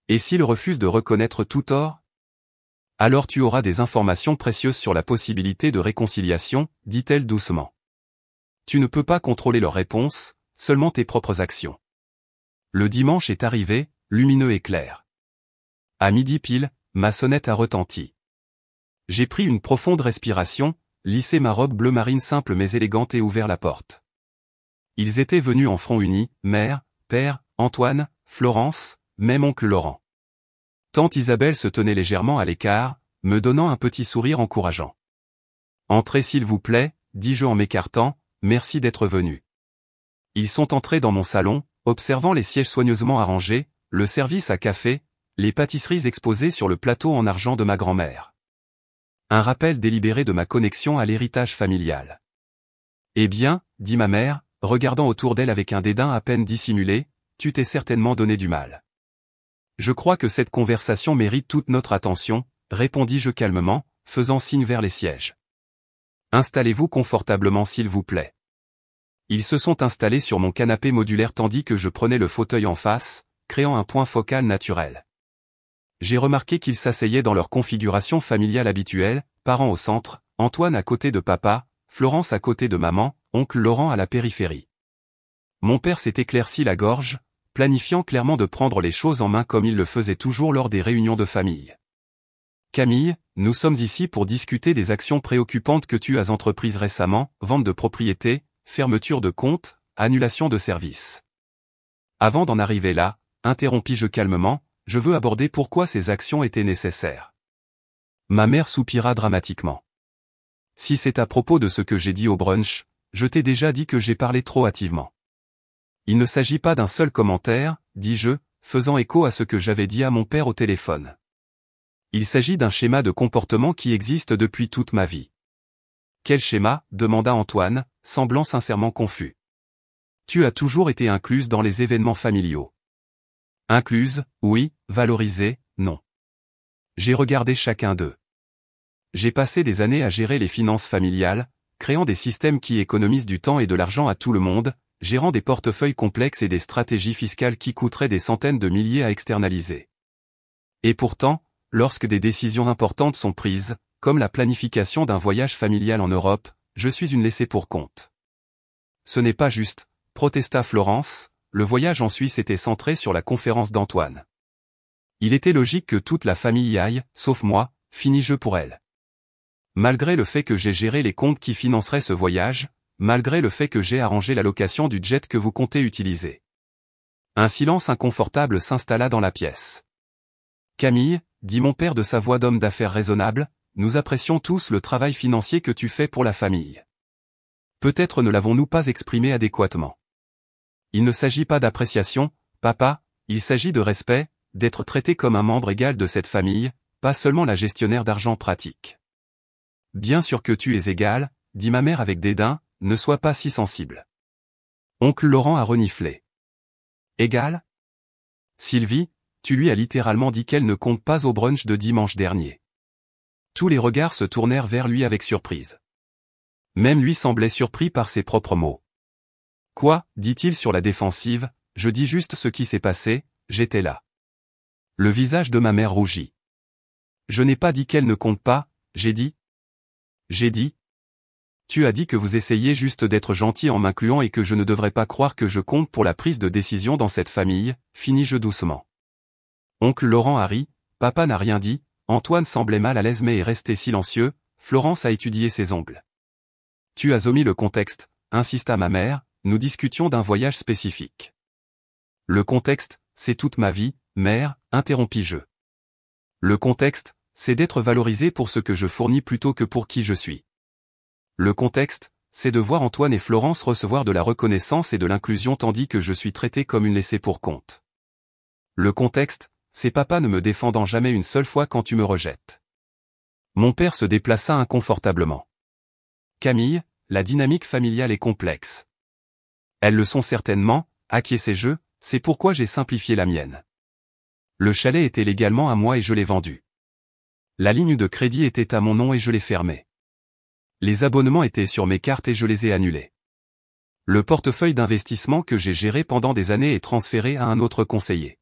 Et s'ils refusent de reconnaître tout tort? Alors tu auras des informations précieuses sur la possibilité de réconciliation, dit-elle doucement. Tu ne peux pas contrôler leurs réponses, seulement tes propres actions. Le dimanche est arrivé, lumineux et clair. À midi pile, ma sonnette a retenti. J'ai pris une profonde respiration, lissé ma robe bleu marine simple mais élégante et ouvert la porte. Ils étaient venus en front uni, mère, père, Antoine, Florence, même oncle Laurent. Tante Isabelle se tenait légèrement à l'écart, me donnant un petit sourire encourageant. Entrez s'il vous plaît, dis-je en m'écartant, merci d'être venu. Ils sont entrés dans mon salon, observant les sièges soigneusement arrangés, le service à café, les pâtisseries exposées sur le plateau en argent de ma grand-mère. Un rappel délibéré de ma connexion à l'héritage familial. Eh bien, dit ma mère, regardant autour d'elle avec un dédain à peine dissimulé, tu t'es certainement donné du mal. Je crois que cette conversation mérite toute notre attention, répondis-je calmement, faisant signe vers les sièges. Installez-vous confortablement s'il vous plaît. Ils se sont installés sur mon canapé modulaire tandis que je prenais le fauteuil en face, créant un point focal naturel. J'ai remarqué qu'ils s'asseyaient dans leur configuration familiale habituelle, parents au centre, Antoine à côté de papa, Florence à côté de maman, oncle Laurent à la périphérie. Mon père s'est éclairci la gorge, planifiant clairement de prendre les choses en main comme il le faisait toujours lors des réunions de famille. Camille, nous sommes ici pour discuter des actions préoccupantes que tu as entreprises récemment, vente de propriété, fermeture de compte, annulation de services. Avant d'en arriver là, interrompis-je calmement, je veux aborder pourquoi ces actions étaient nécessaires. Ma mère soupira dramatiquement. Si c'est à propos de ce que j'ai dit au brunch, je t'ai déjà dit que j'ai parlé trop hâtivement. Il ne s'agit pas d'un seul commentaire, dis-je, faisant écho à ce que j'avais dit à mon père au téléphone. Il s'agit d'un schéma de comportement qui existe depuis toute ma vie. Quel schéma ? Demanda Antoine, semblant sincèrement confus. Tu as toujours été incluse dans les événements familiaux. Incluse, oui, valorisée, non. J'ai regardé chacun d'eux. J'ai passé des années à gérer les finances familiales, créant des systèmes qui économisent du temps et de l'argent à tout le monde, gérant des portefeuilles complexes et des stratégies fiscales qui coûteraient des centaines de milliers à externaliser. Et pourtant, lorsque des décisions importantes sont prises, comme la planification d'un voyage familial en Europe, je suis une laissée pour compte. Ce n'est pas juste, protesta Florence, le voyage en Suisse était centré sur la conférence d'Antoine. Il était logique que toute la famille y aille, sauf moi, finis-je pour elle. Malgré le fait que j'ai géré les comptes qui financeraient ce voyage, malgré le fait que j'ai arrangé la location du jet que vous comptez utiliser. Un silence inconfortable s'installa dans la pièce. Camille, dit mon père de sa voix d'homme d'affaires raisonnable, nous apprécions tous le travail financier que tu fais pour la famille. Peut-être ne l'avons-nous pas exprimé adéquatement. Il ne s'agit pas d'appréciation, papa, il s'agit de respect, d'être traité comme un membre égal de cette famille, pas seulement la gestionnaire d'argent pratique. Bien sûr que tu es égal, dit ma mère avec dédain, ne sois pas si sensible. Oncle Laurent a reniflé. Égal ? Sylvie, tu lui as littéralement dit qu'elle ne compte pas au brunch de dimanche dernier. Tous les regards se tournèrent vers lui avec surprise. Même lui semblait surpris par ses propres mots. Quoi, dit-il sur la défensive, je dis juste ce qui s'est passé, j'étais là. Le visage de ma mère rougit. Je n'ai pas dit qu'elle ne compte pas, j'ai dit. Tu as dit que vous essayez juste d'être gentil en m'incluant et que je ne devrais pas croire que je compte pour la prise de décision dans cette famille, finis-je doucement. Oncle Laurent a ri, papa n'a rien dit, Antoine semblait mal à l'aise mais est resté silencieux, Florence a étudié ses ongles. Tu as omis le contexte, insista ma mère, nous discutions d'un voyage spécifique. Le contexte, c'est toute ma vie, mère, interrompis-je. Le contexte, c'est d'être valorisé pour ce que je fournis plutôt que pour qui je suis. Le contexte, c'est de voir Antoine et Florence recevoir de la reconnaissance et de l'inclusion tandis que je suis traité comme une laissée pour compte. Le contexte, c'est papa ne me défendant jamais une seule fois quand tu me rejettes. Mon père se déplaça inconfortablement. Camille, la dynamique familiale est complexe. Elles le sont certainement, acquiesçai-je, c'est pourquoi j'ai simplifié la mienne. Le chalet était légalement à moi et je l'ai vendu. La ligne de crédit était à mon nom et je l'ai fermée. Les abonnements étaient sur mes cartes et je les ai annulés. Le portefeuille d'investissement que j'ai géré pendant des années est transféré à un autre conseiller.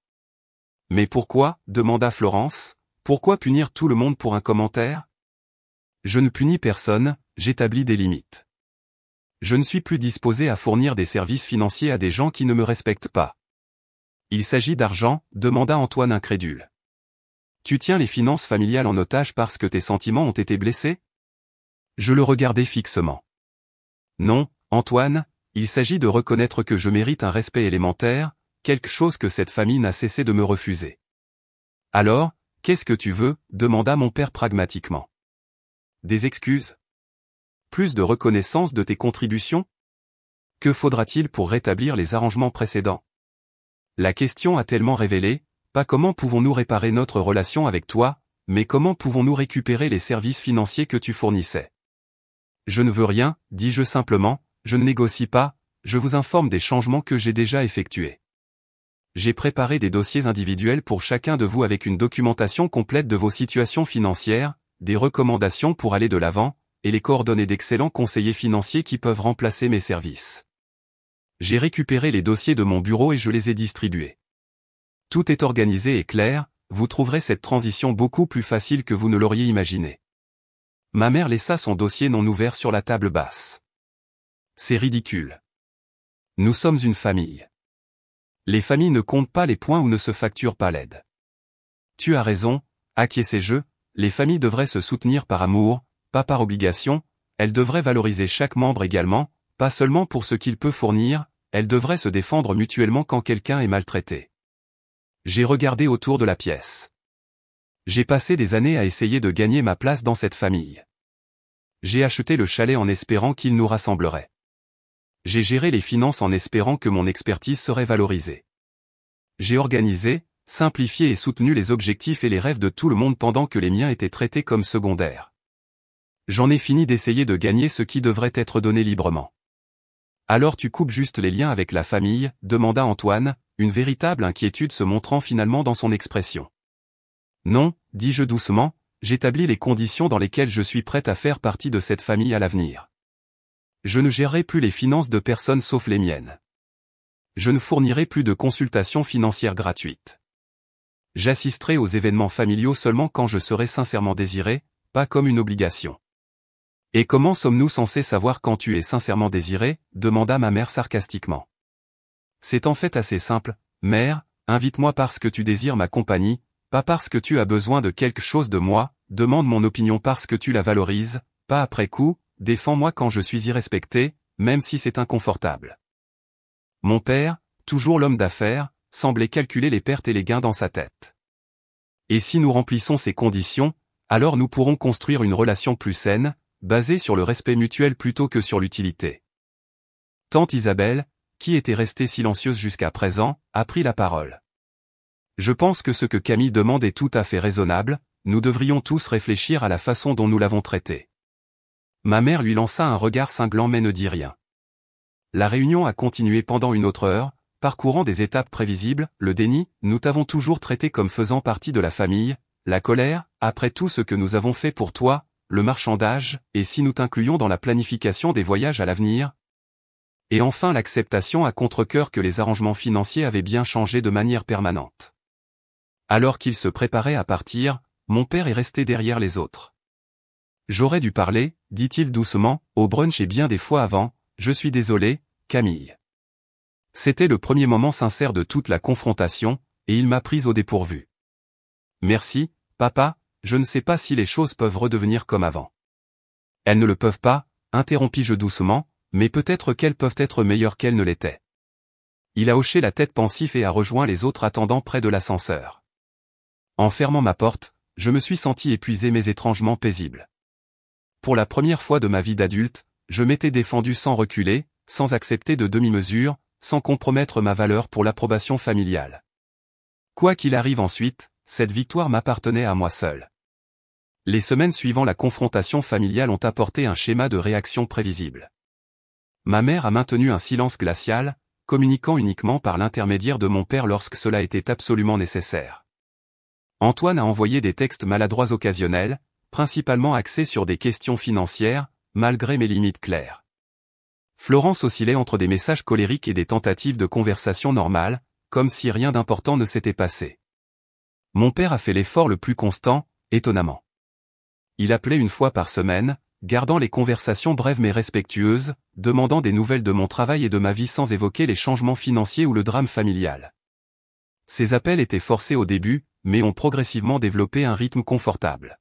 Mais pourquoi, demanda Florence, pourquoi punir tout le monde pour un commentaire ? Je ne punis personne, j'établis des limites. Je ne suis plus disposé à fournir des services financiers à des gens qui ne me respectent pas. Il s'agit d'argent, demanda Antoine incrédule. Tu tiens les finances familiales en otage parce que tes sentiments ont été blessés ? Je le regardai fixement. Non, Antoine, il s'agit de reconnaître que je mérite un respect élémentaire, quelque chose que cette famille n'a cessé de me refuser. Alors, qu'est-ce que tu veux ? Demanda mon père pragmatiquement. Des excuses ? Plus de reconnaissance de tes contributions ? Que faudra-t-il pour rétablir les arrangements précédents ? La question a tellement révélé, pas comment pouvons-nous réparer notre relation avec toi, mais comment pouvons-nous récupérer les services financiers que tu fournissais ? Je ne veux rien, dis-je simplement, je ne négocie pas, je vous informe des changements que j'ai déjà effectués. J'ai préparé des dossiers individuels pour chacun de vous avec une documentation complète de vos situations financières, des recommandations pour aller de l'avant, et les coordonnées d'excellents conseillers financiers qui peuvent remplacer mes services. J'ai récupéré les dossiers de mon bureau et je les ai distribués. Tout est organisé et clair, vous trouverez cette transition beaucoup plus facile que vous ne l'auriez imaginé. Ma mère laissa son dossier non ouvert sur la table basse. C'est ridicule. Nous sommes une famille. Les familles ne comptent pas les points ou ne se facturent pas l'aide. Tu as raison, acquiesçai-je, les familles devraient se soutenir par amour, pas par obligation, elles devraient valoriser chaque membre également, pas seulement pour ce qu'il peut fournir, elles devraient se défendre mutuellement quand quelqu'un est maltraité. J'ai regardé autour de la pièce. J'ai passé des années à essayer de gagner ma place dans cette famille. J'ai acheté le chalet en espérant qu'il nous rassemblerait. J'ai géré les finances en espérant que mon expertise serait valorisée. J'ai organisé, simplifié et soutenu les objectifs et les rêves de tout le monde pendant que les miens étaient traités comme secondaires. J'en ai fini d'essayer de gagner ce qui devrait être donné librement. Alors tu coupes juste les liens avec la famille, demanda Antoine, une véritable inquiétude se montrant finalement dans son expression. Non, dis-je doucement, j'établis les conditions dans lesquelles je suis prête à faire partie de cette famille à l'avenir. Je ne gérerai plus les finances de personne sauf les miennes. Je ne fournirai plus de consultations financières gratuites. J'assisterai aux événements familiaux seulement quand je serai sincèrement désiré, pas comme une obligation. Et comment sommes-nous censés savoir quand tu es sincèrement désiré, demanda ma mère sarcastiquement. C'est en fait assez simple, mère, invite-moi parce que tu désires ma compagnie, pas parce que tu as besoin de quelque chose de moi, demande mon opinion parce que tu la valorises, pas après coup, défends-moi quand je suis irrespecté, même si c'est inconfortable. Mon père, toujours l'homme d'affaires, semblait calculer les pertes et les gains dans sa tête. Et si nous remplissons ces conditions, alors nous pourrons construire une relation plus saine, basée sur le respect mutuel plutôt que sur l'utilité. Tante Isabelle, qui était restée silencieuse jusqu'à présent, a pris la parole. Je pense que ce que Camille demande est tout à fait raisonnable, nous devrions tous réfléchir à la façon dont nous l'avons traité. Ma mère lui lança un regard cinglant mais ne dit rien. La réunion a continué pendant une autre heure, parcourant des étapes prévisibles, le déni, nous t'avons toujours traité comme faisant partie de la famille, la colère, après tout ce que nous avons fait pour toi, le marchandage, et si nous t'incluions dans la planification des voyages à l'avenir, et enfin l'acceptation à contre-cœur que les arrangements financiers avaient bien changé de manière permanente. Alors qu'il se préparait à partir, mon père est resté derrière les autres. J'aurais dû parler, dit-il doucement, au brunch et bien des fois avant, je suis désolé, Camille. C'était le premier moment sincère de toute la confrontation, et il m'a prise au dépourvu. Merci, papa, je ne sais pas si les choses peuvent redevenir comme avant. Elles ne le peuvent pas, interrompis-je doucement, mais peut-être qu'elles peuvent être meilleures qu'elles ne l'étaient. Il a hoché la tête pensif et a rejoint les autres attendant près de l'ascenseur. En fermant ma porte, je me suis senti épuisé mais étrangement paisible. Pour la première fois de ma vie d'adulte, je m'étais défendu sans reculer, sans accepter de demi-mesure, sans compromettre ma valeur pour l'approbation familiale. Quoi qu'il arrive ensuite, cette victoire m'appartenait à moi seul. Les semaines suivant la confrontation familiale ont apporté un schéma de réaction prévisible. Ma mère a maintenu un silence glacial, communiquant uniquement par l'intermédiaire de mon père lorsque cela était absolument nécessaire. Antoine a envoyé des textes maladroits occasionnels, principalement axés sur des questions financières, malgré mes limites claires. Florence oscillait entre des messages colériques et des tentatives de conversation normale, comme si rien d'important ne s'était passé. Mon père a fait l'effort le plus constant, étonnamment. Il appelait une fois par semaine, gardant les conversations brèves mais respectueuses, demandant des nouvelles de mon travail et de ma vie sans évoquer les changements financiers ou le drame familial. Ces appels étaient forcés au début, mais ont progressivement développé un rythme confortable.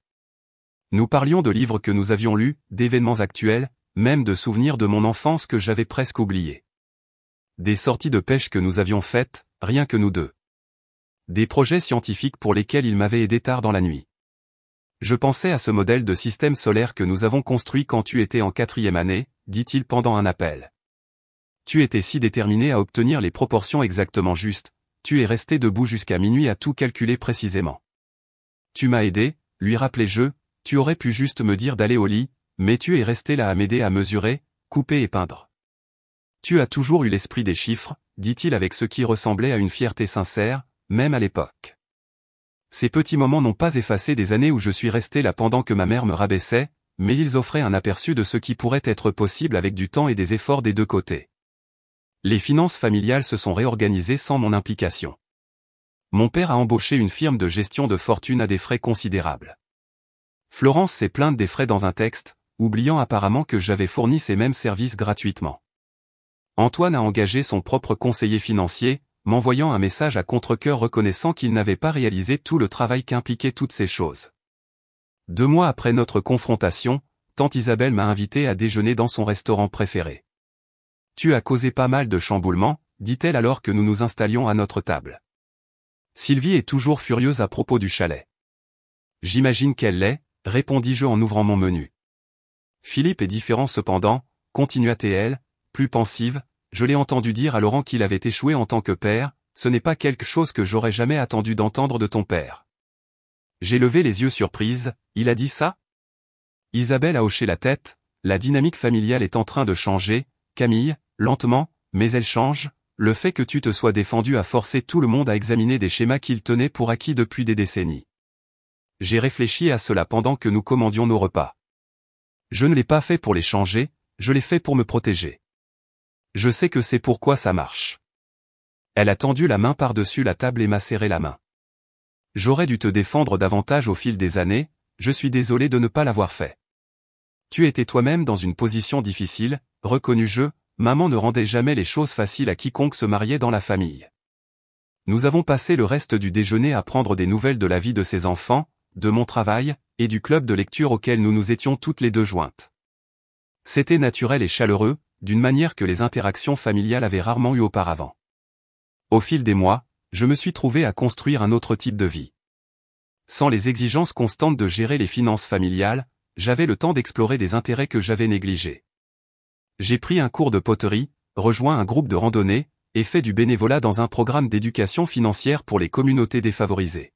Nous parlions de livres que nous avions lus, d'événements actuels, même de souvenirs de mon enfance que j'avais presque oubliés. Des sorties de pêche que nous avions faites, rien que nous deux. Des projets scientifiques pour lesquels il m'avait aidé tard dans la nuit. Je pensais à ce modèle de système solaire que nous avons construit quand tu étais en 4e année, dit-il pendant un appel. Tu étais si déterminé à obtenir les proportions exactement justes, tu es resté debout jusqu'à minuit à tout calculer précisément. Tu m'as aidé, lui rappelai-je, tu aurais pu juste me dire d'aller au lit, mais tu es resté là à m'aider à mesurer, couper et peindre. Tu as toujours eu l'esprit des chiffres, dit-il avec ce qui ressemblait à une fierté sincère, même à l'époque. Ces petits moments n'ont pas effacé des années où je suis resté là pendant que ma mère me rabaissait, mais ils offraient un aperçu de ce qui pourrait être possible avec du temps et des efforts des deux côtés. Les finances familiales se sont réorganisées sans mon implication. Mon père a embauché une firme de gestion de fortune à des frais considérables. Florence s'est plainte des frais dans un texte, oubliant apparemment que j'avais fourni ces mêmes services gratuitement. Antoine a engagé son propre conseiller financier, m'envoyant un message à contre-cœur reconnaissant qu'il n'avait pas réalisé tout le travail qu'impliquaient toutes ces choses. 2 mois après notre confrontation, tante Isabelle m'a invité à déjeuner dans son restaurant préféré. Tu as causé pas mal de chamboulements, dit-elle alors que nous nous installions à notre table. Sylvie est toujours furieuse à propos du chalet. J'imagine qu'elle l'est, répondis-je en ouvrant mon menu. Philippe est différent cependant, continua-t-elle, plus pensive, je l'ai entendu dire à Laurent qu'il avait échoué en tant que père, ce n'est pas quelque chose que j'aurais jamais attendu d'entendre de ton père. J'ai levé les yeux surprise, il a dit ça? Isabelle a hoché la tête, la dynamique familiale est en train de changer, Camille, lentement, mais elle change, le fait que tu te sois défendu a forcé tout le monde à examiner des schémas qu'ils tenaient pour acquis depuis des décennies. J'ai réfléchi à cela pendant que nous commandions nos repas. Je ne l'ai pas fait pour les changer, je l'ai fait pour me protéger. Je sais que c'est pourquoi ça marche. Elle a tendu la main par-dessus la table et m'a serré la main. J'aurais dû te défendre davantage au fil des années, je suis désolé de ne pas l'avoir fait. Tu étais toi-même dans une position difficile, reconnus-je, maman ne rendait jamais les choses faciles à quiconque se mariait dans la famille. Nous avons passé le reste du déjeuner à prendre des nouvelles de la vie de ses enfants, de mon travail, et du club de lecture auquel nous nous étions toutes les deux jointes. C'était naturel et chaleureux, d'une manière que les interactions familiales avaient rarement eu auparavant. Au fil des mois, je me suis trouvé à construire un autre type de vie. Sans les exigences constantes de gérer les finances familiales, j'avais le temps d'explorer des intérêts que j'avais négligés. J'ai pris un cours de poterie, rejoint un groupe de randonnée, et fait du bénévolat dans un programme d'éducation financière pour les communautés défavorisées.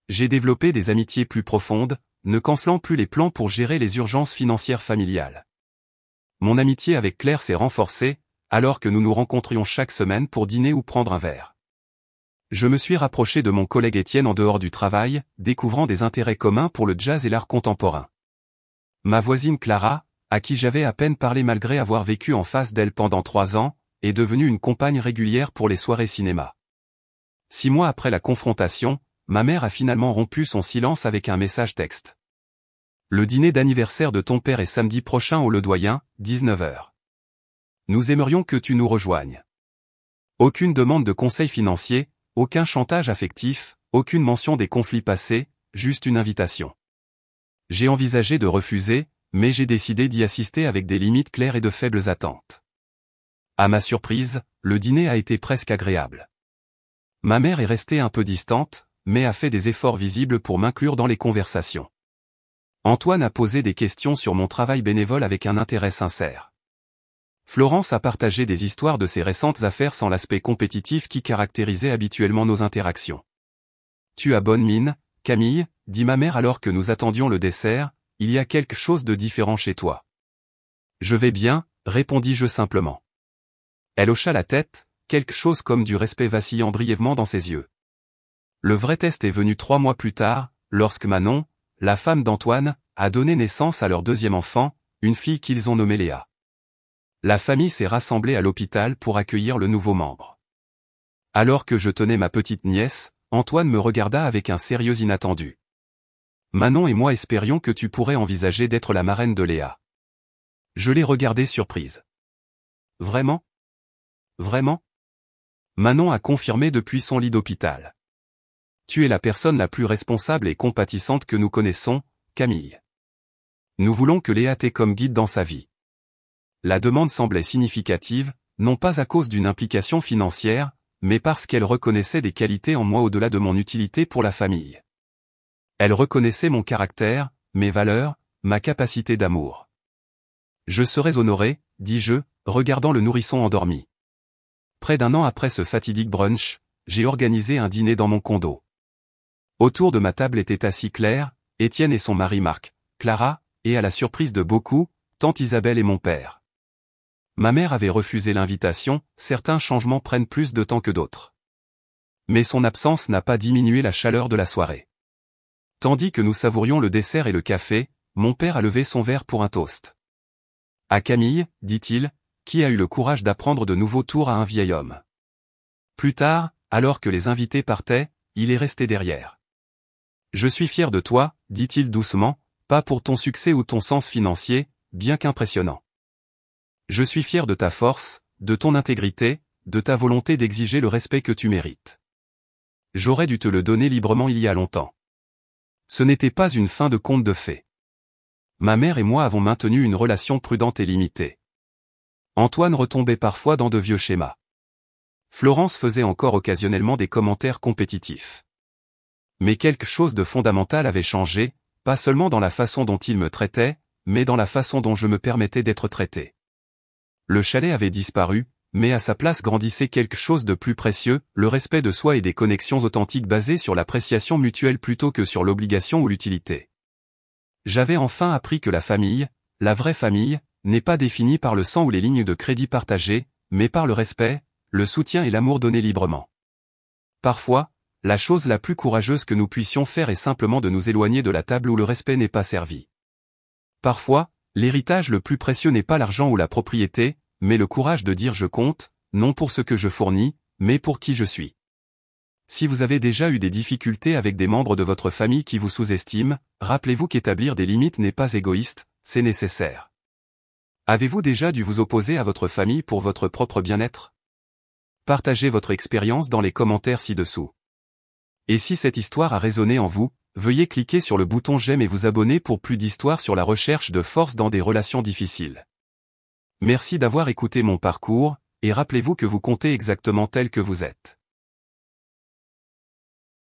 J'ai développé des amitiés plus profondes, ne cancelant plus les plans pour gérer les urgences financières familiales. Mon amitié avec Claire s'est renforcée, alors que nous nous rencontrions chaque semaine pour dîner ou prendre un verre. Je me suis rapproché de mon collègue Étienne en dehors du travail, découvrant des intérêts communs pour le jazz et l'art contemporain. Ma voisine Clara, à qui j'avais à peine parlé malgré avoir vécu en face d'elle pendant 3 ans, est devenue une compagne régulière pour les soirées cinéma. 6 mois après la confrontation, ma mère a finalement rompu son silence avec un message texte. Le dîner d'anniversaire de ton père est samedi prochain au Ledoyen, 19h. Nous aimerions que tu nous rejoignes. Aucune demande de conseil financier, aucun chantage affectif, aucune mention des conflits passés, juste une invitation. J'ai envisagé de refuser, mais j'ai décidé d'y assister avec des limites claires et de faibles attentes. À ma surprise, le dîner a été presque agréable. Ma mère est restée un peu distante, mais a fait des efforts visibles pour m'inclure dans les conversations. Antoine a posé des questions sur mon travail bénévole avec un intérêt sincère. Florence a partagé des histoires de ses récentes affaires sans l'aspect compétitif qui caractérisait habituellement nos interactions. Tu as bonne mine, Camille, dit ma mère alors que nous attendions le dessert, il y a quelque chose de différent chez toi. Je vais bien, répondis-je simplement. Elle hocha la tête, quelque chose comme du respect vacillant brièvement dans ses yeux. Le vrai test est venu 3 mois plus tard, lorsque Manon, la femme d'Antoine, a donné naissance à leur deuxième enfant, une fille qu'ils ont nommée Léa. La famille s'est rassemblée à l'hôpital pour accueillir le nouveau membre. Alors que je tenais ma petite nièce, Antoine me regarda avec un sérieux inattendu. Manon et moi espérions que tu pourrais envisager d'être la marraine de Léa. Je l'ai regardée surprise. Vraiment? Vraiment? Manon a confirmé depuis son lit d'hôpital. Tu es la personne la plus responsable et compatissante que nous connaissons, Camille. Nous voulons que Léa t'ait comme guide dans sa vie. La demande semblait significative, non pas à cause d'une implication financière, mais parce qu'elle reconnaissait des qualités en moi au-delà de mon utilité pour la famille. Elle reconnaissait mon caractère, mes valeurs, ma capacité d'amour. Je serais honoré, dis-je, regardant le nourrisson endormi. Près d'1 an après ce fatidique brunch, j'ai organisé un dîner dans mon condo. Autour de ma table étaient assis Claire, Étienne et son mari Marc, Clara, et à la surprise de beaucoup, tante Isabelle et mon père. Ma mère avait refusé l'invitation, certains changements prennent plus de temps que d'autres. Mais son absence n'a pas diminué la chaleur de la soirée. Tandis que nous savourions le dessert et le café, mon père a levé son verre pour un toast. À Camille, dit-il, qui a eu le courage d'apprendre de nouveaux tours à un vieil homme. Plus tard, alors que les invités partaient, il est resté derrière. Je suis fier de toi, dit-il doucement, pas pour ton succès ou ton sens financier, bien qu'impressionnant. Je suis fier de ta force, de ton intégrité, de ta volonté d'exiger le respect que tu mérites. J'aurais dû te le donner librement il y a longtemps. Ce n'était pas une fin de conte de fées. Ma mère et moi avons maintenu une relation prudente et limitée. Antoine retombait parfois dans de vieux schémas. Florence faisait encore occasionnellement des commentaires compétitifs. Mais quelque chose de fondamental avait changé, pas seulement dans la façon dont il me traitait, mais dans la façon dont je me permettais d'être traité. Le chalet avait disparu, mais à sa place grandissait quelque chose de plus précieux, le respect de soi et des connexions authentiques basées sur l'appréciation mutuelle plutôt que sur l'obligation ou l'utilité. J'avais enfin appris que la famille, la vraie famille, n'est pas définie par le sang ou les lignes de crédit partagées, mais par le respect, le soutien et l'amour donné librement. Parfois, la chose la plus courageuse que nous puissions faire est simplement de nous éloigner de la table où le respect n'est pas servi. Parfois, l'héritage le plus précieux n'est pas l'argent ou la propriété, mais le courage de dire je compte, non pour ce que je fournis, mais pour qui je suis. Si vous avez déjà eu des difficultés avec des membres de votre famille qui vous sous-estiment, rappelez-vous qu'établir des limites n'est pas égoïste, c'est nécessaire. Avez-vous déjà dû vous opposer à votre famille pour votre propre bien-être? Partagez votre expérience dans les commentaires ci-dessous. Et si cette histoire a résonné en vous, veuillez cliquer sur le bouton j'aime et vous abonner pour plus d'histoires sur la recherche de force dans des relations difficiles. Merci d'avoir écouté mon parcours, et rappelez-vous que vous comptez exactement tel que vous êtes.